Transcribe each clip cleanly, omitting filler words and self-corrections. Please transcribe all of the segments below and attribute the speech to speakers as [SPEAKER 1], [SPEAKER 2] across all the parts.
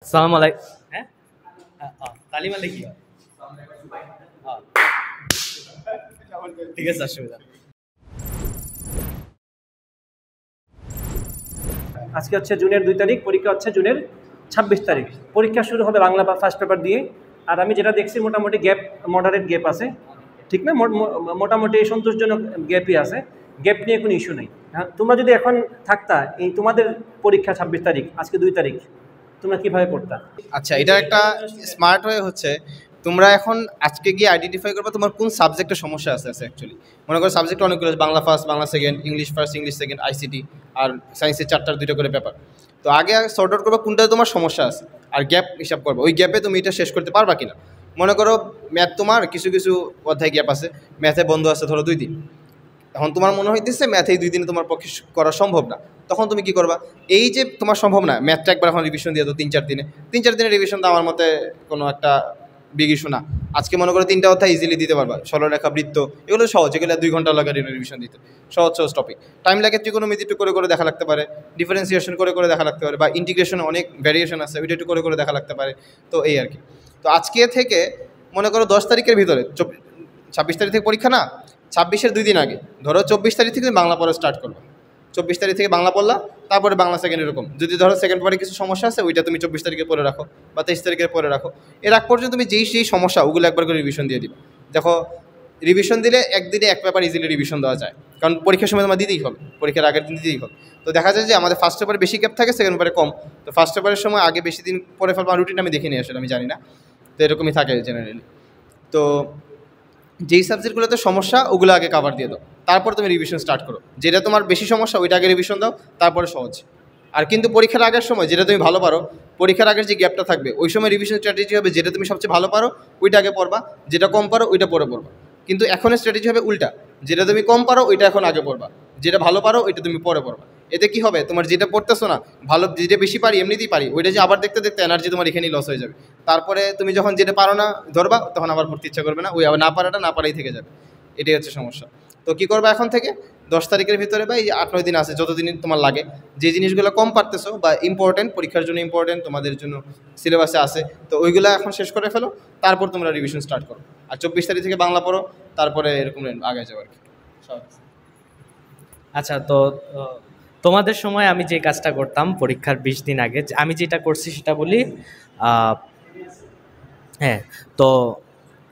[SPEAKER 1] সালাম আলাইকুম। হ্যাঁ, তালিম আলী কি? ঠিক আছে, অসুবিধা নেই।
[SPEAKER 2] আজকে হচ্ছে জুনের 2 তারিখ, পরীক্ষা হচ্ছে জুনের 26 তারিখ। পরীক্ষা শুরু হবে বাংলা ফার্স্ট পেপার দিয়ে। আর আমি যেটা দেখছি মোটামুটি গ্যাপ, মডারেট গ্যাপ আছে, ঠিক না? মোটামুটি সন্তোষজনক গ্যাপই আছে। গ্যাপ নিয়ে কোনো ইস্যু নেই। হ্যাঁ, তোমরা যদি এখন থাকতা, এই তোমাদের পরীক্ষা 26 তারিখ, আজকে 2 তারিখ, তোমরা কিভাবে পড়তা?
[SPEAKER 3] আচ্ছা, এটা একটা স্মার্ট ওয়ে হচ্ছে, তোমরা এখন আজকে গিয়ে আইডেন্টিফাই করবে তোমার কোন সাবজেক্টের সমস্যা আছে অ্যাকচুয়ালি। মনে করো সাবজেক্ট অনেকগুলো, Bangla first, Bangla second, English first, English second, ICT আর সায়েন্সের 4টার 2টা করে পেপার। তো আগে সর্ট আউট করবে কোনটাতে তোমার সমস্যা আছে, আর গ্যাপ হিসাব করবে ওই গ্যাপে তুমি এটা শেষ করতে পারবা কিনা। মনে করো ম্যাথ, তোমার কিছু কিছু অধ্যায় গ্যাপ আছে, ম্যাথে বন্ধ আছে ধরো 2 দিন। এখন তোমার মনে হইতেছে ম্যাথে এই 2 দিনে তোমার পক্ষে করা সম্ভব না, তখন তুমি কি করবা? এই যে তোমার সম্ভব না, ম্যাথটা একবার এখন রিভিশন দিয়ে দাও 3-4 দিনে। 3-4 দিনে রিভিশন দেওয়ার মতে কোনো একটা বিগ ইস্যু না। আজকে মনে করো 3টা অধ্যায় ইজিলি দিতে পারবা, সরলরেখা, বৃত্ত, এগুলো সহজ, এগুলো 2 ঘন্টা লাগে রিভিশন দিতে। সহজ সহজ টপিক, টাইম লাগে ত্রিকোণমিতি একটু করে করে দেখা লাগতে পারে, ডিফারেন্সিয়েশন করে করে দেখা লাগতে পারে, বা ইন্টিগ্রেশন অনেক ভ্যারিয়েশন আছে, ওইটা একটু করে করে দেখা লাগতে পারে। তো এই আর কি। তো আজকে থেকে মনে করো 10 তারিখের ভিতরে, 26 তারিখ থেকে পরীক্ষা না, 26-এর 2 দিন আগে ধরো 24 তারিখ থেকে বাংলা পড়া স্টার্ট করবে। 24 তারিখ থেকে বাংলা পড়লা, তারপরে বাংলা সেকেন্ড, এরকম। যদি ধরো সেকেন্ড পেপারে কিছু সমস্যা আছে, ওইটা তুমি 24 তারিখে পড়ে রাখো বা 23 তারিখে পড়ে রাখো। এর আগ পর্যন্ত তুমি যেই সমস্যা, ওগুলো একবার করে রিভিশন দিয়ে দিবে। দেখো, রিভিশন দিলে একদিনে এক পেপার ইজিলি রিভিশন দেওয়া যায়, কারণ পরীক্ষার সময় তোমার দিতেই হবে, পরীক্ষার আগের দিন দিতেই হবে। তো দেখা যায় যে আমাদের ফার্স্ট পেপারে বেশি গ্যাপ থাকে, সেকেন্ড পেপারে কম। তো ফার্স্ট পেপারের সময় আগে বেশি দিন পড়ে ফেলবো, রুটিন আমি দেখিনি আসলে, আমি জানি না। তো এরকমই থাকে জেনারেলি। তো যেই সাবজেক্টগুলোতে সমস্যা, ওগুলো আগে কভার দিয়ে দাও, তারপর তুমি রিভিশন স্টার্ট করো। যেটা তোমার বেশি সমস্যা, ওইটা আগে রিভিশন দাও, তারপরে সহজ। আর কিন্তু পরীক্ষার আগের সময় যেটা তুমি ভালো পারো, পরীক্ষার আগের যে গ্যাপটা থাকবে, ওই সময় রিভিশন স্ট্র্যাটেজি হবে যেটা তুমি সবচেয়ে ভালো পারো ওইটা আগে পড়বা, যেটা কম পারো ওইটা পরে পড়বা। কিন্তু এখনের স্ট্র্যাটেজি হবে উল্টা, যেটা তুমি কম পারো ওইটা এখন আগে পড়বা, যেটা ভালো পারো ওইটা তুমি পরে পড়বা। এতে কি হবে, তোমার যেটা পড়তেছো না ভালো, যেটা বেশি পারি এমনিতেই পারি, ওইটা যে আবার দেখতে দেখতে এনার্জি তোমার এখানেই লস হয়ে যাবে। তারপরে তুমি যখন যেটা পারো না ধরবা, তখন আবার পড়তে ইচ্ছা করবে না, ওই আবার না পারাটা না পারাই থেকে যাবে। এটাই হচ্ছে সমস্যা। তো কী করবা এখন থেকে 10 তারিখের ভিতরে, বা এই 8-9 দিন আছে, যতদিন তোমার লাগে, যে জিনিসগুলো কম পারতেছো বা ইম্পর্টেন্ট, পরীক্ষার জন্য ইম্পর্টেন্ট, তোমাদের জন্য সিলেবাসে আছে, তো ওইগুলো এখন শেষ করে ফেলো, তারপর তোমরা রিভিশন স্টার্ট করো। আর 24 তারিখ থেকে বাংলা পড়ো, তারপরে এরকম আগে যাও আর কি।
[SPEAKER 1] আচ্ছা, তো তোমাদের সময় আমি যে কাজটা করতাম পরীক্ষার 20 দিন আগে, আমি যেটা করছি সেটা বলি। হ্যাঁ, তো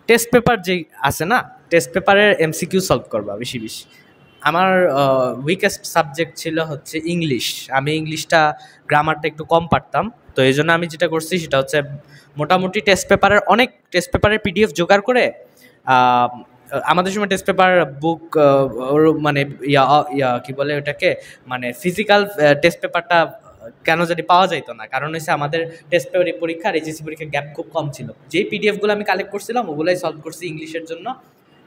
[SPEAKER 1] টেস্ট পেপার যে আছে না, টেস্ট পেপারের এমসিকিউ সলভ করবা বেশি বেশি। আমার উইকেস্ট সাবজেক্ট ছিল হচ্ছে ইংলিশ। আমি ইংলিশটা, গ্রামারটা একটু কম পারতাম। তো এই জন্য আমি যেটা করছি সেটা হচ্ছে মোটামুটি অনেক টেস্ট পেপারের পিডিএফ জোগাড় করে, আমাদের সময় টেস্ট পেপার বুক, মানে ইয়া কি বলে ওটাকে, মানে ফিজিক্যাল টেস্ট পেপারটা কেন জানি পাওয়া যাইতো না। কারণ হচ্ছে আমাদের টেস্ট পেপার পরীক্ষার, এইচএসসি পরীক্ষার গ্যাপ খুব কম ছিল। যেই পিডিএফগুলো আমি কালেক্ট করছিলাম ওগুলাই সলভ করছি ইংলিশের জন্য।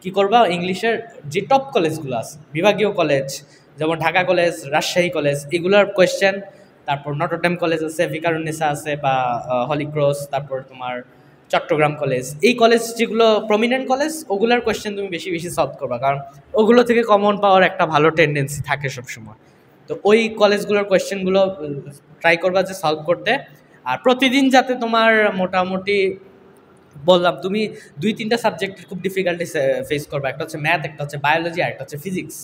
[SPEAKER 1] কি করবা, ইংলিশের যে টপ কলেজগুলো আছে, বিভাগীয় কলেজ, যেমন ঢাকা কলেজ, রাজশাহী কলেজ, এগুলোর কোয়েশ্চেন, তারপর নটরডেম কলেজ আছে, ভিকারুন্নিসা আছে বা হলি ক্রস, তারপর তোমার চট্টগ্রাম কলেজ, এই কলেজ যেগুলো প্রমিনেন্ট কলেজ, ওগুলোর কোয়েশ্চেন তুমি বেশি বেশি সলভ করবা, কারণ ওগুলো থেকে কমন পাওয়ার একটা ভালো টেন্ডেন্সি থাকে সবসময়। তো ওই কলেজগুলোর কোয়েশ্চেনগুলো ট্রাই করবা যে সলভ করতে। আর প্রতিদিন যাতে তোমার মোটামুটি, বললাম, তুমি 2-3টা সাবজেক্টের খুব ডিফিকাল্টি ফেস করবে। একটা হচ্ছে ম্যাথ, একটা হচ্ছে বায়োলজি, আর একটা হচ্ছে ফিজিক্স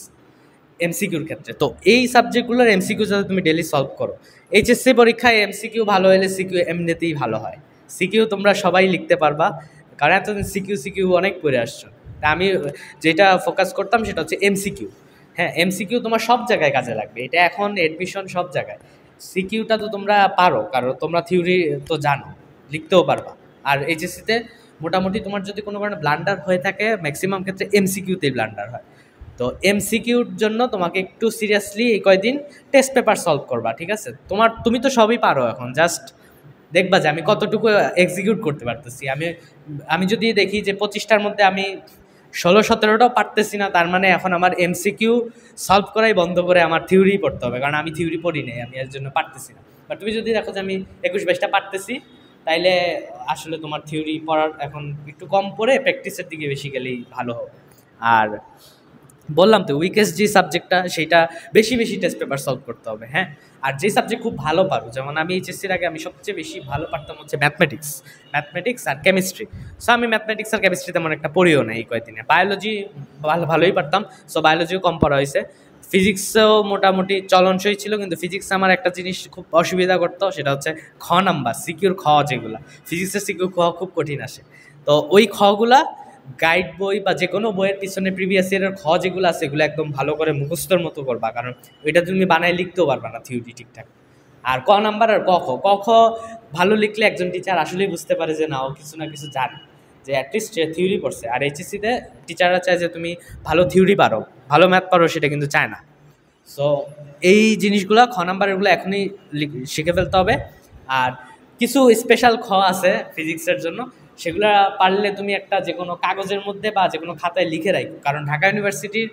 [SPEAKER 1] এমসিকিউর ক্ষেত্রে। তো এই সাবজেক্টগুলোর এমসিকিউ যাতে তুমি ডেলি সলভ করো। এইচএসসি পরীক্ষায় এমসিকিউ ভালো হলে সিকিউ এমনিতেই ভালো হয়। সিকিউ তোমরা সবাই লিখতে পারবা, কারণ এতদিন সিকিউ অনেক পড়ে আসছো। তা আমি যেটা ফোকাস করতাম সেটা হচ্ছে এমসিকিউ। হ্যাঁ, এমসিকিউ তোমার সব জায়গায় কাজে লাগবে, এটা এখন এডমিশন সব জায়গায়। সিকিউটা তো তোমরা পারো, কারণ তোমরা থিওরি তো জানো, লিখতেও পারবা। আর এইচএসসিতে মোটামুটি তোমার যদি কোনো কারণে ব্লান্ডার হয়ে থাকে, ম্যাক্সিমাম ক্ষেত্রে এমসিকিউতেই ব্লান্ডার হয়। তো এমসিকিউর জন্য তোমাকে একটু সিরিয়াসলি এই কয়দিন টেস্ট পেপার সলভ করবা, ঠিক আছে? তুমি তো সবই পারো এখন, জাস্ট দেখবা যে আমি কতটুকু এক্সিকিউট করতে পারতেছি। আমি যদি দেখি যে 25টার মধ্যে আমি 16-17টাও পারতেছি না, তার মানে এখন আমার এমসিকিউ সলভ করাই বন্ধ করে আমার থিওরি পড়তে হবে, কারণ আমি থিওরি পড়ি নাই, আমি এর জন্য পারতেছি না। বা তুমি যদি দেখো যে আমি 21-22টা পারতেছি, তাইলে আসলে তোমার থিওরি পড়ার এখন একটু কম পড়ে প্র্যাকটিসের দিকে বেশি গেলেই ভালো হবে। আর বললাম তো উইকেস্ট যে সাবজেক্টটা সেটা বেশি বেশি টেস্ট পেপার সলভ করতে হবে, হ্যাঁ। আর যে সাবজেক্ট খুব ভালো পারো, যেমন আমি এইচএসসির আগে আমি সবচেয়ে বেশি ভালো পারতাম হচ্ছে ম্যাথমেটিক্স আর কেমিস্ট্রি। সো আমি ম্যাথমেটিক্স আর কেমিস্ট্রি তেমন একটা পড়িও না এই কয়েকদিনে। বায়োলজি ভালোই পারতাম, সো বায়োলজিও কম পড়া হয়েছে। ফিজিক্সও মোটামুটি চলনসই ছিল, কিন্তু ফিজিক্স আমার একটা জিনিস খুব অসুবিধা করতো, সেটা হচ্ছে খ নাম্বার, সিকিউর খ যেগুলো, ফিজিক্সের সিকিউর খ খুব কঠিন আসে। তো ওই খগুলা গাইড বই বা যে কোনো বইয়ের পিছনে প্রিভিয়াস ইয়ারের খ যেগুলো আছে এগুলো একদম ভালো করে মুখস্থর মতো করবা, কারণ ওইটা তুমি বানায় লিখতেও পারবা না থিওরি ঠিকঠাক। আর ক নাম্বার আর ক খ ভালো লিখলে একজন টিচার আসলেই বুঝতে পারে যে না ও কিছু না কিছু জানে, যে অ্যাটলিস্ট থিওরি পড়ছে। আর এইচএসসিতে টিচাররা চায় যে তুমি ভালো থিওরি পারো, ভালো ম্যাথ পারো, সেটা কিন্তু চায় না। সো এই জিনিসগুলো খ নাম্বারগুলো এখনই শিখে ফেলতে হবে। আর কিছু স্পেশাল খ আছে ফিজিক্সের জন্য, সেগুলো পারলে তুমি একটা যে কোনো কাগজের মধ্যে বা যে কোনো খাতায় লিখে রাখো, কারণ ঢাকা ইউনিভার্সিটির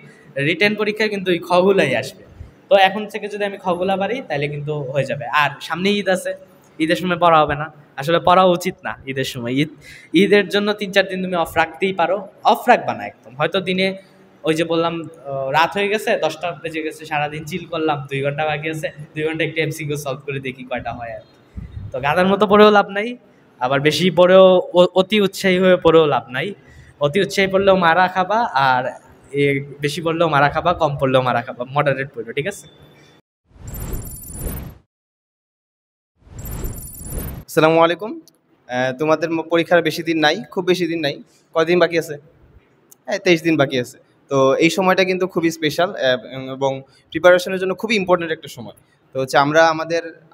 [SPEAKER 1] রিটেন পরীক্ষায় কিন্তু এই খগুলাই আসবে। তো এখন থেকে যদি আমি খগুলা পারি তাহলে কিন্তু হয়ে যাবে। আর সামনে ঈদ আছে, ঈদের সময় পড়া হবে না, আসলে পড়া উচিত না ঈদের সময়। ঈদের জন্য 3-4 দিন তুমি অফ রাখতেই পারো, অফ রাখবা না একদম, হয়তো দিনে ওই যে বললাম রাত হয়ে গেছে, 10টা বেজে গেছে, সারাদিন চিল করলাম, 2 ঘন্টা বাকি আছে, 2 ঘন্টা একটু এমসিকিউ সলভ করে দেখি কয়টা হয় আর কি। তো গাধার মতো পড়েও লাভ নাই, আবার বেশি পড়েও অতি উৎসাহী হয়ে পড়েও লাভ নাই। অতি উৎসাহী পড়লেও মারা খাবা, আর বেশি পড়লেও মারা খাবা, কম পড়লেও মারা খাবা, মডারেট পড়বে, ঠিক আছে?
[SPEAKER 3] আসসালামু আলাইকুম। তোমাদের পরীক্ষার বেশি দিন নাই, খুব বেশি দিন নাই। কয়দিন বাকি আছে? হ্যাঁ, 23 দিন বাকি আছে। তো এই সময়টা কিন্তু খুবই স্পেশাল এবং প্রিপারেশনের জন্য খুবই ইম্পর্ট্যান্ট একটা সময়। তো হচ্ছে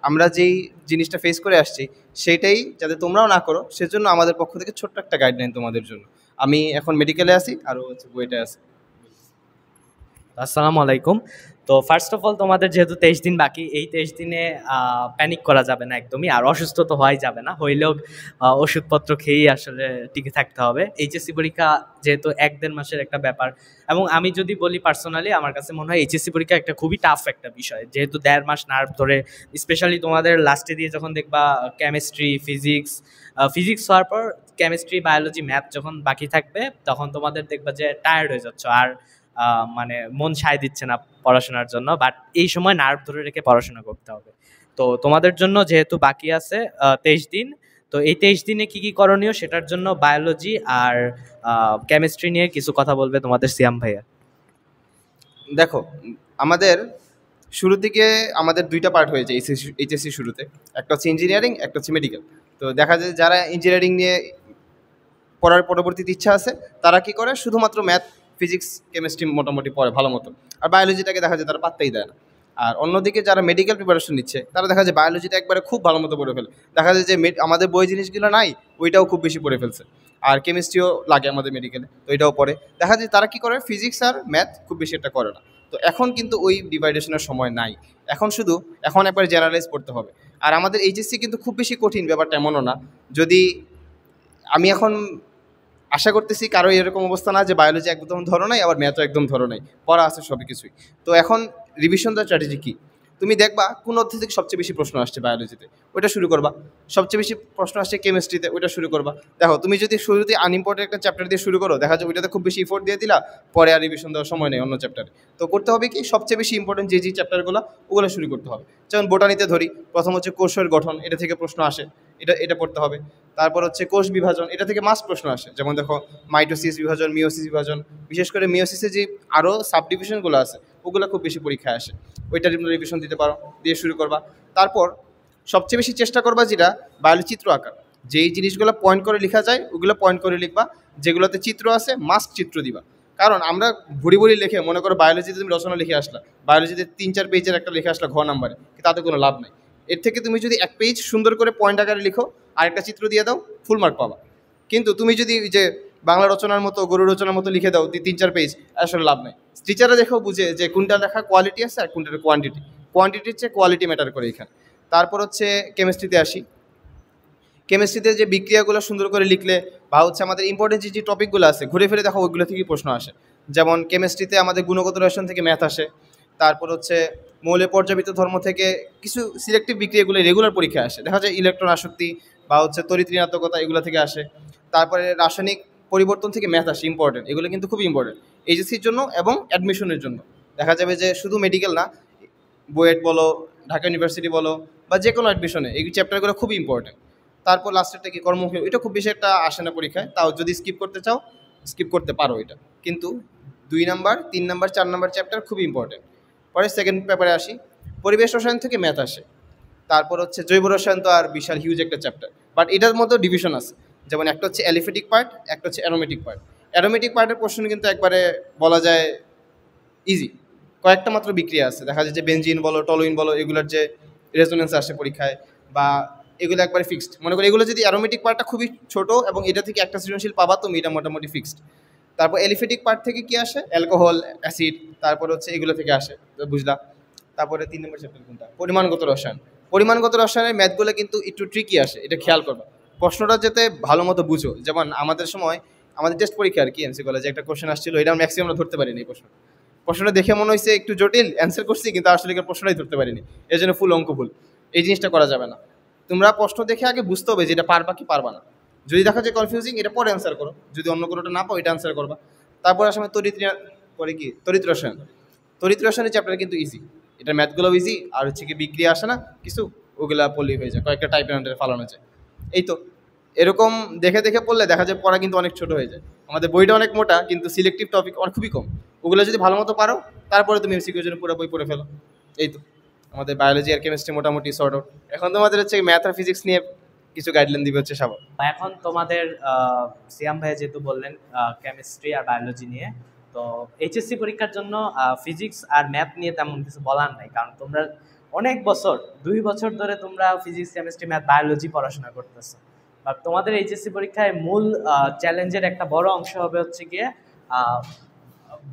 [SPEAKER 3] আমরা যেই জিনিসটা ফেস করে আসছি সেইটাই যাতে তোমরাও না করো, সেজন্য আমাদের পক্ষ থেকে ছোট্ট একটা গাইডলাইন তোমাদের জন্য। আমি এখন মেডিকেলে আছি, আরও হচ্ছে বুয়েটে আছি।
[SPEAKER 1] আসসালামু আলাইকুম। তো ফার্স্ট অফ অল তোমাদের যেহেতু 23 দিন বাকি, এই 23 দিনে প্যানিক করা যাবে না একদমই, আর অসুস্থ তো হওয়াই যাবে না, হইলেও ওষুধপত্র খেয়েই আসলে টিকে থাকতে হবে। এইচএসসি পরীক্ষা যেহেতু 1-1.5 মাসের একটা ব্যাপার, এবং আমি যদি বলি পার্সোনালি আমার কাছে মনে হয় এইচএসসি পরীক্ষা একটা খুবই টাফ একটা বিষয়, যেহেতু 1.5 মাস নার্ভ ধরে, স্পেশালি তোমাদের লাস্টে দিয়ে যখন দেখবা কেমিস্ট্রি, ফিজিক্স হওয়ার পর কেমিস্ট্রি, বায়োলজি, ম্যাথ যখন বাকি থাকবে, তখন তোমাদের দেখবা যে টায়ার্ড হয়ে যাচ্ছ, আর মানে মন সায় দিচ্ছে না পড়াশোনার জন্য। বাট এই সময় নার্ভ ধরে রেখে পড়াশোনা করতে হবে। তো তোমাদের জন্য যেহেতু বাকি আছে 23 দিন, তো এই 23 দিনে কি কি করণীয় সেটার জন্য বায়োলজি আর কেমিস্ট্রি নিয়ে কিছু কথা বলবে তোমাদের সিয়াম ভাইয়া।
[SPEAKER 3] দেখো, আমাদের শুরুর দিকে আমাদের 2টা পার্ট হয়েছে এইচএসসি শুরুতে, একটা হচ্ছে ইঞ্জিনিয়ারিং, একটা হচ্ছে মেডিকেল। তো দেখা যায় যারা ইঞ্জিনিয়ারিং নিয়ে পড়ার পরবর্তীতে ইচ্ছা আছে তারা কি করে, শুধুমাত্র ম্যাথ, ফিজিক্স, কেমিস্ট্রি মোটামুটি পড়ে ভালো মতো, আর বায়োলজিটাকে দেখা যায় তারা পাত্তাই দেয় না। আর অন্যদিকে যারা মেডিকেল প্রিপারেশন নিচ্ছে তারা দেখা যায় বায়োলজিটা একবারে খুব ভালো মতো পড়ে ফেলে, দেখা যায় যে আমাদের বই জিনিসগুলো নাই ওইটাও খুব বেশি পড়ে ফেলছে। আর কেমিস্ট্রিও লাগে আমাদের মেডিকেলে, তো এটাও পড়ে। দেখা যায় তারা কি করে, ফিজিক্স আর ম্যাথ খুব বেশি একটা করে না। তো এখন কিন্তু ওই ডিভাইডেশনের সময় নাই, এখন একবার জেনারেলাইজ পড়তে হবে। আর আমাদের এইচএসসি কিন্তু খুব বেশি কঠিন ব্যাপারটা এমনও না। যদি আমি এখন আশা করতেছি কারো এরকম অবস্থা না যে বায়োলজি একদম ধরো নাই, আবার ম্যাথও একদম ধরো নাই, পড়া আছে সবই কিছুই। তো এখন রিভিশন দ্য স্ট্র্যাটেজি কী, তুমি দেখবা কোন অধ্যায় থেকে সবচেয়ে বেশি প্রশ্ন আসছে বায়োলজিতে, ওইটা শুরু করবা। সবচেয়ে বেশি প্রশ্ন আসছে কেমিস্ট্রিতে, ওইটা শুরু করবা। দেখো, তুমি যদি শুরুতে আনইম্পর্টেন্ট একটা চ্যাপ্টার দিয়ে শুরু করো, দেখা যায় ওইটাতে খুব বেশি ইফোর্ট দিয়ে দিলা, পরে আর রিভিশন দেওয়ার সময় নেই অন্য চ্যাপ্টারে। তো করতে হবে কি, সবচেয়ে বেশি ইম্পর্টেন্ট যে চ্যাপ্টারগুলো ওগুলো শুরু করতে হবে। যেমন বোটানিতে ধরি, প্রথম হচ্ছে কোষের গঠন, এটা থেকে প্রশ্ন আসে, এটা পড়তে হবে। তারপর হচ্ছে কোষ বিভাজন, এটা থেকে মাস্ট প্রশ্ন আসে। যেমন দেখো, মাইটোসিস বিভাজন, মিওসিস বিভাজন, বিশেষ করে মিওসিসে যে আরও সাব ডিভিশনগুলো আছে ওগুলো খুব বেশি পরীক্ষায় আসে, ওইটা রিভিশন দিতে পারো, দিয়ে শুরু করবা। তারপর সবচেয়ে বেশি চেষ্টা করবা যেটা বায়োলজি চিত্র আঁকা, যেই জিনিসগুলো পয়েন্ট করে লেখা যায় ওগুলো পয়েন্ট করে লিখবা, যেগুলোতে চিত্র আছে মাস্ট চিত্র দিবা। কারণ আমরা ভুড়ি লিখে মনে করো বায়োলজিতে তুমি রচনা লিখে আসলা, বায়োলজিতে 3-4 পেজের একটা লিখে আসলা ঘ নাম্বারে, তাতে কোনো লাভ নাই। এর থেকে তুমি যদি এক পেজ সুন্দর করে পয়েন্ট আকারে লিখো আর একটা চিত্র দিয়ে দাও, ফুল মার্ক পাবা। কিন্তু তুমি যদি যে বাংলা রচনার মতো, গরু রচনার মতো লিখে দাও 3-4 পেজ, আসলে লাভ নাই। টিচাররা দেখেও বুঝে যে কোনটা লেখা কোয়ালিটি আছে আর কোনটার কোয়ান্টিটির চেয়ে কোয়ালিটি ম্যাটার করে এখানে। তারপর হচ্ছে কেমিস্ট্রিতে আসি। কেমিস্ট্রিতে যে বিক্রিয়াগুলো সুন্দর করে লিখলে, বা হচ্ছে আমাদের ইম্পর্টেন্ট যে টপিকগুলো আছে ঘুরে ফিরে দেখো ওইগুলো থেকেই প্রশ্ন আসে। যেমন কেমিস্ট্রিতে আমাদের গুণগত রসায়ন থেকে ম্যাথ আসে। তারপর হচ্ছে মৌলের পর্যাবৃত্ত ধর্ম থেকে কিছু সিলেক্টিভ বিক্রিয়াগুলো রেগুলার পরীক্ষায় আসে, দেখা যায় ইলেকট্রন আসক্তি বা হচ্ছে তড়িৎ ঋণাত্মকতা, এগুলো থেকে আসে। তারপরে রাসায়নিক পরিবর্তন থেকে ম্যাথ আসে ইম্পর্টেন্ট, এগুলো কিন্তু খুব ইম্পর্টেন্ট এইচএসসির জন্য এবং অ্যাডমিশনের জন্য। দেখা যাবে যে শুধু মেডিকেল না, বুয়েট বলো, ঢাকা ইউনিভার্সিটি বলো, বা যে কোনো অ্যাডমিশনে এই চ্যাপ্টারগুলো খুব ইম্পর্টেন্ট। তারপর লাস্টেরটা কি কর্মমুখী, এটা খুব বেশি একটা আসে না পরীক্ষায়, তাও যদি স্কিপ করতে চাও স্কিপ করতে পারো এটা। কিন্তু 2 নাম্বার 3 নাম্বার 4 নাম্বার চ্যাপ্টার খুব ইম্পর্টেন্ট। পরে সেকেন্ড পেপারে আসি, পরিবেশ রসায়ন থেকে ম্যাথ আসে। তারপর হচ্ছে জৈব রসায়ন তো আর বিশাল হিউজ একটা চ্যাপ্টার, বাট এটার মধ্যেও ডিভিশন আছে, যেমন একটা হচ্ছে অ্যালিফেটিক পার্ট, একটা হচ্ছে অ্যারোমেটিক পার্ট। অ্যারোমেটিক পার্টের প্রশ্ন কিন্তু একবারে বলা যায় ইজি, কয়েকটা মাত্র বিক্রিয়া আছে, দেখা যায় যে বেনজিন বলো, টলুইন বলো, এগুলোর যে রেজোনেন্স আসে পরীক্ষায় বা এগুলো একবারে ফিক্সড। মনে করি এগুলো যদি অ্যারোমেটিক পার্টটা খুবই ছোট এবং এটা থেকে একটা সৃজনশীল পাবা তুমি, এটা মোটামুটি ফিক্সড। তারপর এলিফেটিক পার্ট থেকে কি আসে, অ্যালকোহল, অ্যাসিড, তারপর হচ্ছে এগুলো থেকে আসে, তো বুঝলা। তারপরে 3 নম্বর চ্যাপ্টার কোনটা, পরিমাণগত রসায়ন। পরিমাণগত রসায়নের ম্যাথগুলো কিন্তু একটু ট্রিকি আসে, এটা খেয়াল করবা, প্রশ্নটা যাতে ভালো মতো বুঝো। যেমন আমাদের সময় আমাদের টেস্ট পরীক্ষা আর কি এমসি কলেজে একটা কোশ্চেন আসছিল, এটা ম্যাক্সিমাম আমরা ধরতে পারিনি। এই প্রশ্নটা দেখে মনে হয়েছে একটু জটিল, অ্যান্সার করছি কিন্তু আসলে প্রশ্নটাই ধরতে পারিনি, এর জন্য ফুল অঙ্ক ভুল। এই জিনিসটা করা যাবে না, তোমরা প্রশ্ন দেখে আগে বুঝতে হবে যে এটা পারবা কি পারবা না। যদি দেখো যে কনফিউজিং, এটা পরে অ্যান্সার করো, যদি অন্য কোনোটা না পাও এটা অ্যান্সার করবা। তারপর আসলে তড়িৎ রসায়ন। তড়িৎ রসায়নের চ্যাপ্টার কিন্তু ইজি, এটা ম্যাথগুলো ইজি, আর হচ্ছে কি বিক্রিয়া আসে না কিছু, ওগুলা পড়লেই হয়ে যায়, কয়েকটা টাইপের আন্ডারে ফালানো যায়। এই তো এরকম দেখে দেখে পড়লে দেখা যায় পড়া কিন্তু অনেক ছোট হয়ে যায়। আমাদের বইটা অনেক মোটা কিন্তু সিলেক্টিভ টপিক খুবই কম, ওগুলো যদি ভালো মতো পারো তারপরে তুমি এমসিকিউর জন্য পুরো বই পড়ে ফেলো। এই তো আমাদের বায়োলজি আর কেমিস্ট্রি মোটামুটি সর্ট আউট। এখন তোমাদের হচ্ছে ম্যাথ আর ফিজিক্স নিয়ে কিছু গাইডলাইন দিবে হচ্ছে সাবা।
[SPEAKER 1] এখন তোমাদের সিয়াম ভাই যেহেতু বললেন কেমিস্ট্রি আর বায়োলজি নিয়ে, তো এইচএসসি পরীক্ষার জন্য ফিজিক্স আর ম্যাথ নিয়ে তেমন কিছু বলার নাই, কারণ তোমরা অনেক বছর 2 বছর ধরে তোমরা ফিজিক্স, কেমিস্ট্রি, ম্যাথ, বায়োলজি পড়াশোনা করতেছো। বা তোমাদের এইচএসসি পরীক্ষায় মূল চ্যালেঞ্জের একটা বড় অংশ হবে হচ্ছে গিয়ে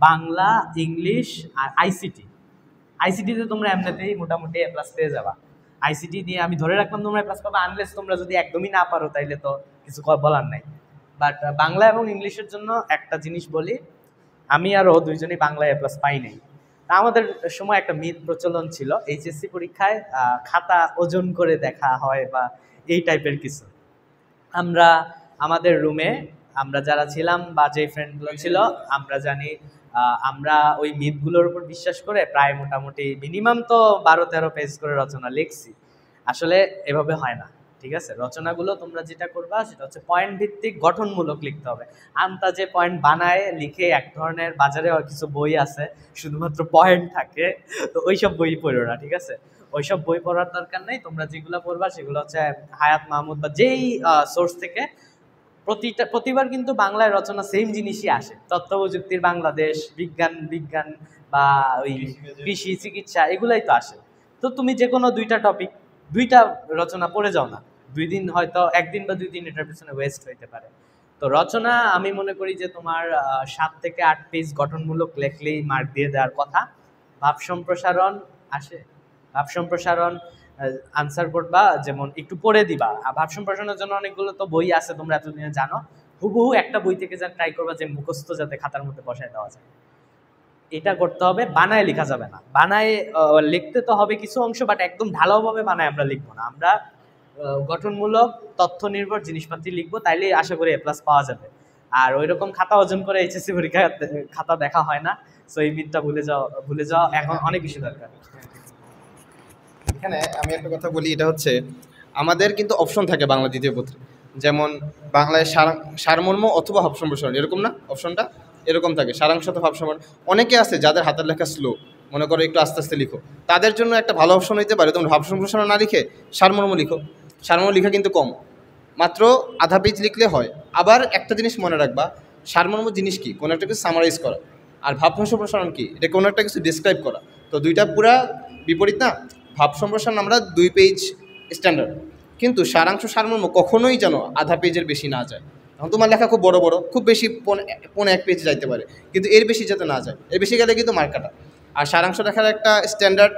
[SPEAKER 1] বাংলা, ইংলিশ আর আইসিটি। আইসিটিতে তোমরা এমনিতেই মোটামুটি এ প্লাস পেয়ে যাবা। আইসিটি নিয়ে আমি ধরে রাখলাম তোমরা এ প্লাস পাবা, আনলেস তোমরা যদি একদমই না পারো তাইলে তো কিছু বলার নাই। বাট বাংলা এবং ইংলিশের জন্য একটা জিনিস বলি, আমি আর ও দুইজনই বাংলায় এ প্লাস পাই নাই। আমাদের সময় একটা মিথ প্রচলন ছিল এইচএসসি পরীক্ষায় খাতা ওজন করে দেখা হয় বা এই টাইপের কিছু। আমরা আমাদের রুমে আমরা যারা ছিলাম বা যে ফ্রেন্ডগুলো ছিল আমরা জানি, আমরা ওই মিথগুলোর উপর বিশ্বাস করে প্রায় মোটামুটি মিনিমাম তো 12-13 পেজ করে রচনা লিখছি। আসলে এভাবে হয় না, ঠিক আছে? রচনাগুলো তোমরা যেটা করবা সেটা হচ্ছে পয়েন্ট ভিত্তিক গঠনমূলক লিখতে হবে। আন্তাজে পয়েন্ট বানায় লিখে এক ধরনের, বাজারে কিছু বই আছে শুধুমাত্র পয়েন্ট থাকে, তো ওইসব বই পড়ো না, ঠিক আছে? ওইসব বই পড়ার দরকার নেই। তোমরা যেগুলো পড়বা সেগুলো হচ্ছে হায়াত মাহমুদ বা যেই সোর্স থেকে। প্রতিবার কিন্তু বাংলায় রচনা সেম জিনিসই আসে, তথ্য প্রযুক্তির বাংলাদেশ, বিজ্ঞান বা ওই কৃষি, চিকিৎসা, এগুলাই তো আসে। তো তুমি যে কোনো 2টা টপিক 2টা রচনা পড়ে যাও না, 2 দিন হয়তো 1 দিন বা 2 দিন এটার পিছনে ওয়েস্ট হইতে পারে। তো রচনা আমি মনে করি যে তোমার 7 থেকে 8 পেজ গঠনমূলক লেখলেই মার্ক দিয়ে দেওয়ার কথা। ভাব সম্প্রসারণ আসে, ভাব সম্প্রসারণ আনসার করবা, যেমন একটু পড়ে দিবা। ভাব সম্প্রসারণের জন্য অনেকগুলো তো বই আছে, তোমরা এতদিনে জানো। হুবহু একটা বই থেকে যা ট্রাই করবা যে মুখস্থ যাতে খাতার মধ্যে বসায় দেওয়া যায়, এটা করতে হবে। বানায় লেখা যাবে না, বানায় লিখতে তো হবে কিছু অংশ, বাট একদম ঢালাওভাবে বানায় আমরা লিখবো না। আমরা গঠনমূলক তথ্য নির্ভর জিনিসপাতি লিখবো, তাইলে আশা করি এ প্লাস পাওয়া যাবে। আর ওই রকম খাতা ওজন করে এইচএসসি পরীক্ষা খাতা দেখা হয় না, সো এই মিথটা ভুলে যাও এখন অনেক বেশি দরকার।
[SPEAKER 3] এখানে আমি একটা কথা বলি, এটা হচ্ছে আমাদের কিন্তু অপশন থাকে বাংলা দ্বিতীয় পত্রে, যেমন বাংলায় সারমর্ম অথবা ভাব সম্প্রসারণ, এরকম না অপশনটা, এরকম থাকে সারাংশ অথবা ভাব সম্প্রসারণ। অনেকে আছে যাদের হাতের লেখা স্লো, মনে করো একটু আস্তে আস্তে লিখো, তাদের জন্য একটা ভালো অপশন হইতে পারে তোমরা ভাব সম্প্রসারণ না লিখে সারমর্ম লিখো। সারমর্ম লিখা কিন্তু কম, মাত্র আধা পেজ লিখলে হয়। আবার একটা জিনিস মনে রাখবা, সারমর্ম জিনিস কি, কোনো একটা কিছু সামারাইজ করা, আর ভাব সম্প্রসারণ কি, এটা কোনো একটা কিছু ডিসক্রাইব করা। তো দুইটা পুরা বিপরীত না। ভাব সম্প্রসারণ আমরা 2 পেজ স্ট্যান্ডার্ড, কিন্তু সারাংশ সারমর্ম কখনোই যেন আধা পেজের বেশি না যায়। এখন তোমার লেখা খুব বড় বড়, খুব বেশি 1 পেজ যাইতে পারে, কিন্তু এর বেশি যাতে না যায়, এর বেশি গেলে কিন্তু মার্ক কাটা। আর সারাংশ লেখার একটা স্ট্যান্ডার্ড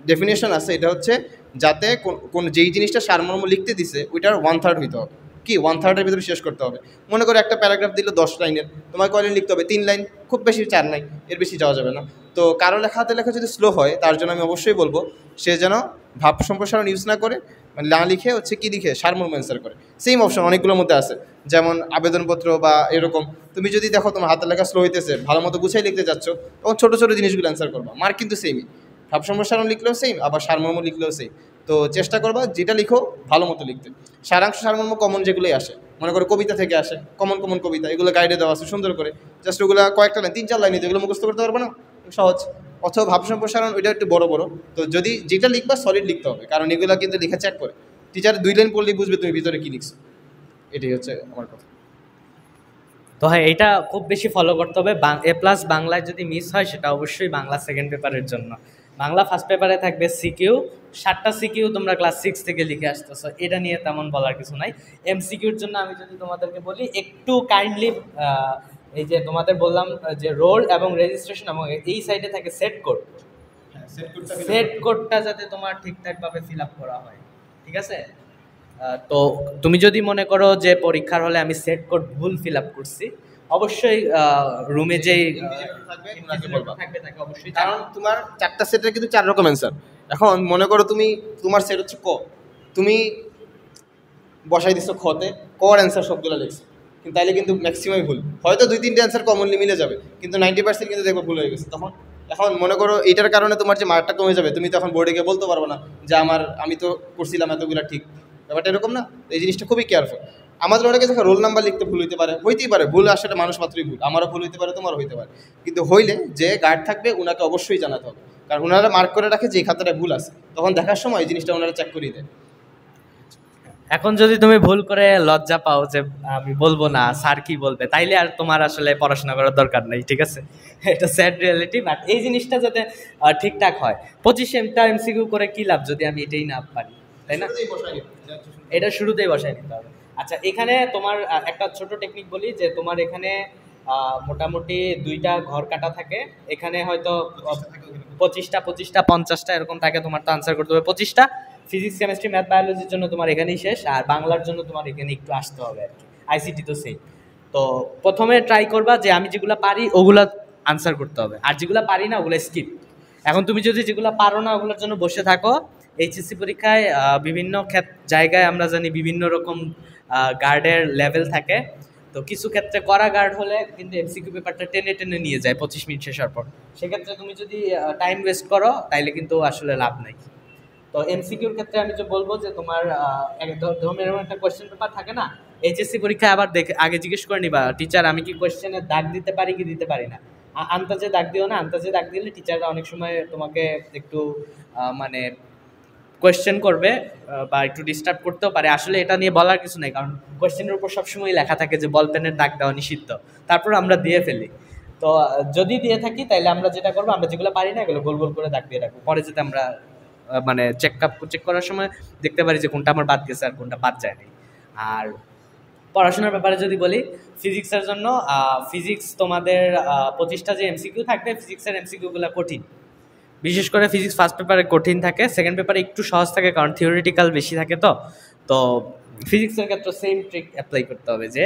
[SPEAKER 3] ডেফিনেশন আছে, এটা হচ্ছে যাতে কোন যেই জিনিসটা সারমর্ম লিখতে দিছে ওইটার 1/3 হইতে হবে, কি 1/3 ভিতরে শেষ করতে হবে। মনে করো একটা প্যারাগ্রাফ দিল 10 লাইনের, তোমার কয় লাইন লিখতে হবে, 3 লাইন, খুব বেশি 4 লাইন, এর বেশি যাওয়া যাবে না। তো কারো লেখা হাতে লেখা যদি স্লো হয়, তার জন্য আমি অবশ্যই বলবো সে যেন ভাব সম্প্রসারণ ইউজ না করে মানে না লিখে হচ্ছে কি লিখে সারমর্ম অ্যান্সার করে। সেম অপশন অনেকগুলোর মধ্যে আছে, যেমন আবেদনপত্র বা এরকম। তুমি যদি দেখো তোমার হাতের লেখা স্লো হইতেছে, ভালো মতো গুছাই লিখতে যাচ্ছ, তখন ছোটো ছোটো জিনিসগুলো অ্যান্সার করবা, মার্ক কিন্তু সেমই। ভাব সম্প্রসারণ লিখলেও সেম, আবার সারমর্ম লিখলেও সেম। তো চেষ্টা করবা যেটা লিখো ভালো মতো লিখতে। সারাংশ সারমর্ম কমন যেগুলোই আসে, মনে করো কবিতা থেকে আসে, কমন কমন কবিতা, এগুলো গাইডে দেওয়া আছে সুন্দর করে, জাস্ট ওগুলো কয়েকটা লাইন 3-4 লাইন এগুলো মুখস্থ করতে পারবে না, সহজ। অথবা ভাব সম্প্রসারণ ওইটা একটু বড় বড়, তো যদি যেটা লিখবা সলিড লিখতে হবে, কারণ এগুলো কিন্তু লেখা চেক করে। টিচার 2 লাইন পড়লেই বুঝবে তুমি ভিতরে কী লিখছো। এটাই হচ্ছে আমার কথা।
[SPEAKER 1] তো হ্যাঁ, এটা খুব বেশি ফলো করতে হবে। A+ বাংলায় যদি মিস হয় সেটা অবশ্যই বাংলা সেকেন্ড পেপারের জন্য। বাংলা ফার্স্ট পেপারে থাকবে সিকিউ, 7টা সিকিউ তোমরা ক্লাস 6 থেকে লিখে আসতেছো, এটা নিয়ে তেমন বলার কিছু নাই। MCQর জন্য আমি যদি তোমাদেরকে বলি, একটু কাইন্ডলি এই যে তোমাদের বললাম যে রোল এবং রেজিস্ট্রেশন এবং এই সাইডে থাকে সেট কোড, সেট কোডটা যাতে তোমার ঠিকঠাকভাবে ফিল আপ করা হয়, ঠিক আছে? তো তুমি যদি মনে করো যে পরীক্ষার হলে আমি সেট কোড ভুল ফিল আপ করছি, অবশ্যই রুমে যেই থাকবে তাকে অবশ্যই,
[SPEAKER 3] কারণ তোমার 4টা সেটের কিন্তু 4 রকম অ্যান্সার। এখন মনে করো তুমি তোমার সেট হচ্ছে ক, তুমি বসাই দিচ্ছ খতে, কর অ্যান্সার সবগুলো লিখছো, কিন্তু তাইলে কিন্তু ম্যাক্সিমামই ভুল। হয়তো 2-3টে অ্যান্সার কমনলি মিলে যাবে, কিন্তু 90% কিন্তু দেখবো ভুল হয়ে গেছে। তখন এখন মনে করো এটার কারণে তোমার যে মার্কটা কমে যাবে, তুমি তখন বোর্ডে গিয়ে বলতে পারবো না যে আমি তো করছিলাম এতগুলো ঠিক। ব্যাপারটা এরকম না, এই জিনিসটা খুবই কেয়ারফুল। আমাদের অনেকে দেখো রোল নাম্বার লিখতে ভুল হইতে পারে, হইতেই পারে, ভুল আসলে মানুষ মাত্রই ভুল, আমারও ভুল হইতে পারে, তোমারও হইতে পারে, কিন্তু হইলে যে গার্ড থাকবে ওনাকে অবশ্যই জানাতে হবে, কারণ ওনারা মার্ক করে রাখে যে এই খাতাটা ভুল আছে, তখন দেখার সময় এই জিনিসটা ওনারা চেক করিয়ে দেয়।
[SPEAKER 1] এখন যদি তুমি ভুল করে লজ্জা পাও যে আমি বলবো না, স্যার কি বলবে, তাইলে আর তোমার আসলে পড়াশোনা করার দরকার নেই, ঠিক আছে? এটা স্যাড রিয়েলিটি। বাট এই জিনিসটা যাতে ঠিকঠাক হয়, 25টা MCQ করে কি লাভ যদি আমি এটাই না পারি, তাই না? এটা শুরুতেই বসাই নিতে হবে। আচ্ছা, এখানে তোমার একটা ছোট টেকনিক বলি, যে তোমার এখানে মোটামুটি 2টা ঘর কাটা থাকে, এখানে হয়তো 25টা 50টা এরকম থাকে, তোমার তো আনসার করতে হবে 25টা। ফিজিক্স কেমিস্ট্রি ম্যাথ বায়োলজির জন্য তোমার এখানেই শেষ, আর বাংলার জন্য তোমার এখানে একটু আসতে হবে আর কি, ICT তো সেই। তো প্রথমে ট্রাই করবা যে আমি যেগুলো পারি ওগুলো আনসার করতে হবে, আর যেগুলো পারি না ওগুলো স্কিপ। এখন তুমি যদি যেগুলো পারো না ওগুলোর জন্য বসে থাকো, HSC পরীক্ষায় বিভিন্ন জায়গায় আমরা জানি বিভিন্ন রকম গার্ডের লেভেল থাকে, তো কিছু ক্ষেত্রে কড়া গার্ড হলে কিন্তু MCQ পেপারটা টেনে টেনে নিয়ে যায় 25 মিনিট শেষ হওয়ার পর। সেক্ষেত্রে তুমি যদি টাইম ওয়েস্ট করো তাইলে কিন্তু আসলে লাভ নাই। তো MCQর ক্ষেত্রে আমি যে বলবো যে তোমার ধরুন এরকম একটা কোয়েশ্চেন পেপার থাকে না, HSC পরীক্ষায় আবার আগে জিজ্ঞেস করে নিবা, টিচার আমি কি কোয়েশ্চেনের দাগ দিতে পারি কি দিতে পারি না। আন্দাজে দাগ দিও না, আন্দাজে দাগ দিলে টিচাররা অনেক সময় তোমাকে একটু মানে কোয়েশ্চেন করবে বা একটু ডিস্টার্ব করতেও পারে। আসলে এটা নিয়ে বলার কিছু নেই, কারণ কোয়েশ্চেনের উপর সবসময় লেখা থাকে যে বল পেনের দাগ দেওয়া নিষিদ্ধ, তারপর আমরা দিয়ে ফেলি। তো যদি দিয়ে থাকি তাহলে আমরা যেটা করবো, আমরা যেগুলো পারি না এগুলো গোল গোল করে দাগ দিয়ে রাখবো, পরে যেতে আমরা মানে চেক করার সময় দেখতে পারি যে কোনটা আমার বাদ গেছে আর কোনটা বাদ যায়নি। আর পড়াশোনার ব্যাপারে যদি বলি, ফিজিক্সের জন্য ফিজিক্স তোমাদের 25টা যে MCQ থাকবে, ফিজিক্সের MCQগুলো কঠিন, বিশেষ করে ফিজিক্স ফার্স্ট পেপারে কঠিন থাকে, সেকেন্ড পেপারে একটু সহজ থাকে কারণ থিওরিটিক্যাল বেশি থাকে। তো ফিজিক্সের ক্ষেত্রে সেম ট্রিক অ্যাপ্লাই করতে হবে, যে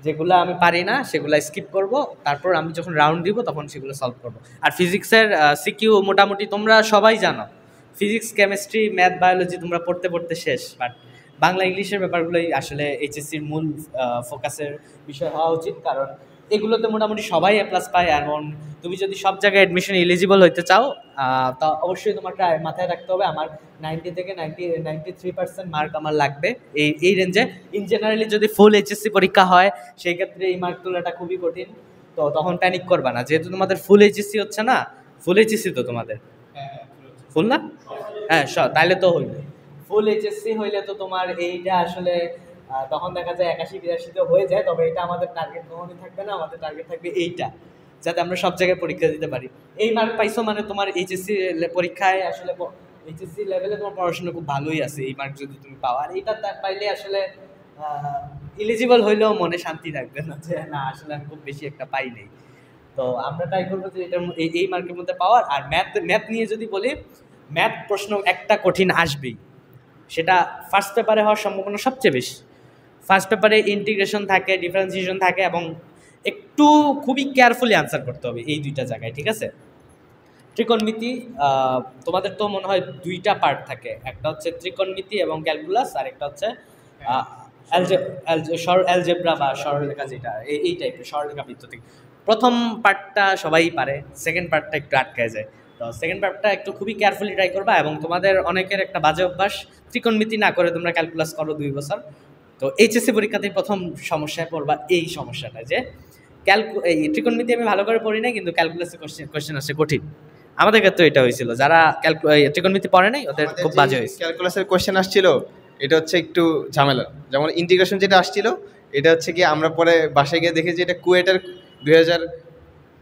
[SPEAKER 1] যেগুলো আমি পারি না সেগুলো স্কিপ করব, তারপর আমি যখন রাউন্ড দিব তখন সেগুলো সলভ করব। আর ফিজিক্সের সিকিউ মোটামুটি তোমরা সবাই জানো, ফিজিক্স কেমিস্ট্রি ম্যাথ বায়োলজি তোমরা পড়তে পড়তে শেষ, বাট বাংলা ইংলিশের ব্যাপারগুলোই আসলে HSCর মূল ফোকাসের বিষয় হওয়া উচিত, কারণ এগুলোতে মোটামুটি সবাই A+ পায়। এবং তুমি যদি সব জায়গায় অ্যাডমিশন এলিজিবল হইতে চাও, তা অবশ্যই তোমাকে মাথায় রাখতে হবে আমার 90 থেকে 93% মার্ক আমার লাগবে এই রেঞ্জে। ইন জেনারেলি যদি ফুল HSC পরীক্ষা হয় সেই ক্ষেত্রে এই মার্ক তোলাটা খুবই কঠিন, তো তখন প্যানিক করবা না, যেহেতু তোমাদের ফুল HSC হচ্ছে না, ফুল HSC তো তোমাদের ফুল না, হ্যাঁ তাইলে তো হইল ফুল HSC হইলে তো তোমার এইটা আসলে তখন দেখা যায় 81-82 হয়ে যায়, তবে এটা আমাদের টার্গেট কখনোই থাকবে না, আমাদের টার্গেট থাকবে এইটা, যাতে আমরা সব জায়গায় পরীক্ষা দিতে পারি। এই মার্ক পাইছো মানে তোমার HSC পরীক্ষায় আসলে HSC লেভেলে তোমার পড়াশোনা খুব ভালোই আছে, এই মার্ক যদি তুমি পাও। আর এইটা পাইলে আসলে এলিজিবল হইলেও মনে শান্তি থাকবে না যে না আসলে আমি খুব বেশি একটা পাই নেই। তো আমরা ট্রাই করবো যে এটা এই মার্কের মধ্যে পাওয়ার। আর ম্যাথ নিয়ে যদি বলি, ম্যাথ প্রশ্ন একটা কঠিন আসবেই, সেটা ফার্স্ট পেপারে হওয়ার সম্ভাবনা সবচেয়ে বেশি। ফার্স্ট পেপারে ইন্টিগ্রেশন থাকে, ডিফারেন্সিয়েশন থাকে, এবং একটু খুবই কেয়ারফুলি আনসার করতে হবে এই দুইটা জায়গায়, ঠিক আছে? ত্রিকোণমিতি তোমাদের তো মনে হয় দুইটা পার্ট থাকে, একটা হচ্ছে ত্রিকোণমিতি এবং ক্যালকুলাস, আর একটা হচ্ছে অ্যালজেব্রা বা সরলরেখা, যেটা এই টাইপের সরলরেখা বৃত্ততিক। প্রথম পার্টটা সবাই পারে, সেকেন্ড পার্টটা একটু আটকায় যায়। তো সেকেন্ড পার্টটা একটু খুবই কেয়ারফুলি ট্রাই করবা। এবং তোমাদের অনেকের একটা বাজে অভ্যাস, ত্রিকোণমিতি না করে তোমরা ক্যালকুলাস করো 2 বছর। তো এইচএসসি পরীক্ষাতেই প্রথম সমস্যায় পড়বা এই সমস্যাটা, যে এই ত্রিকোণমিতি আমি ভালো করে পড়ি না, কিন্তু ক্যালকুলাসে কোশ্চেন আসছে কঠিন। আমাদের ক্ষেত্রে এটা হয়েছিল, যারা ত্রিকোণমিতি পড়ে নাই ওদের খুব বাজে হয়েছে।
[SPEAKER 3] ক্যালকুলাসের কোশ্চেন আসছিল, এটা হচ্ছে একটু ঝামেলা। যেমন ইন্টিগ্রেশন যেটা আসছিল, এটা হচ্ছে কি আমরা পরে বাসায় গিয়ে দেখেছি এটা কুয়েটের 2000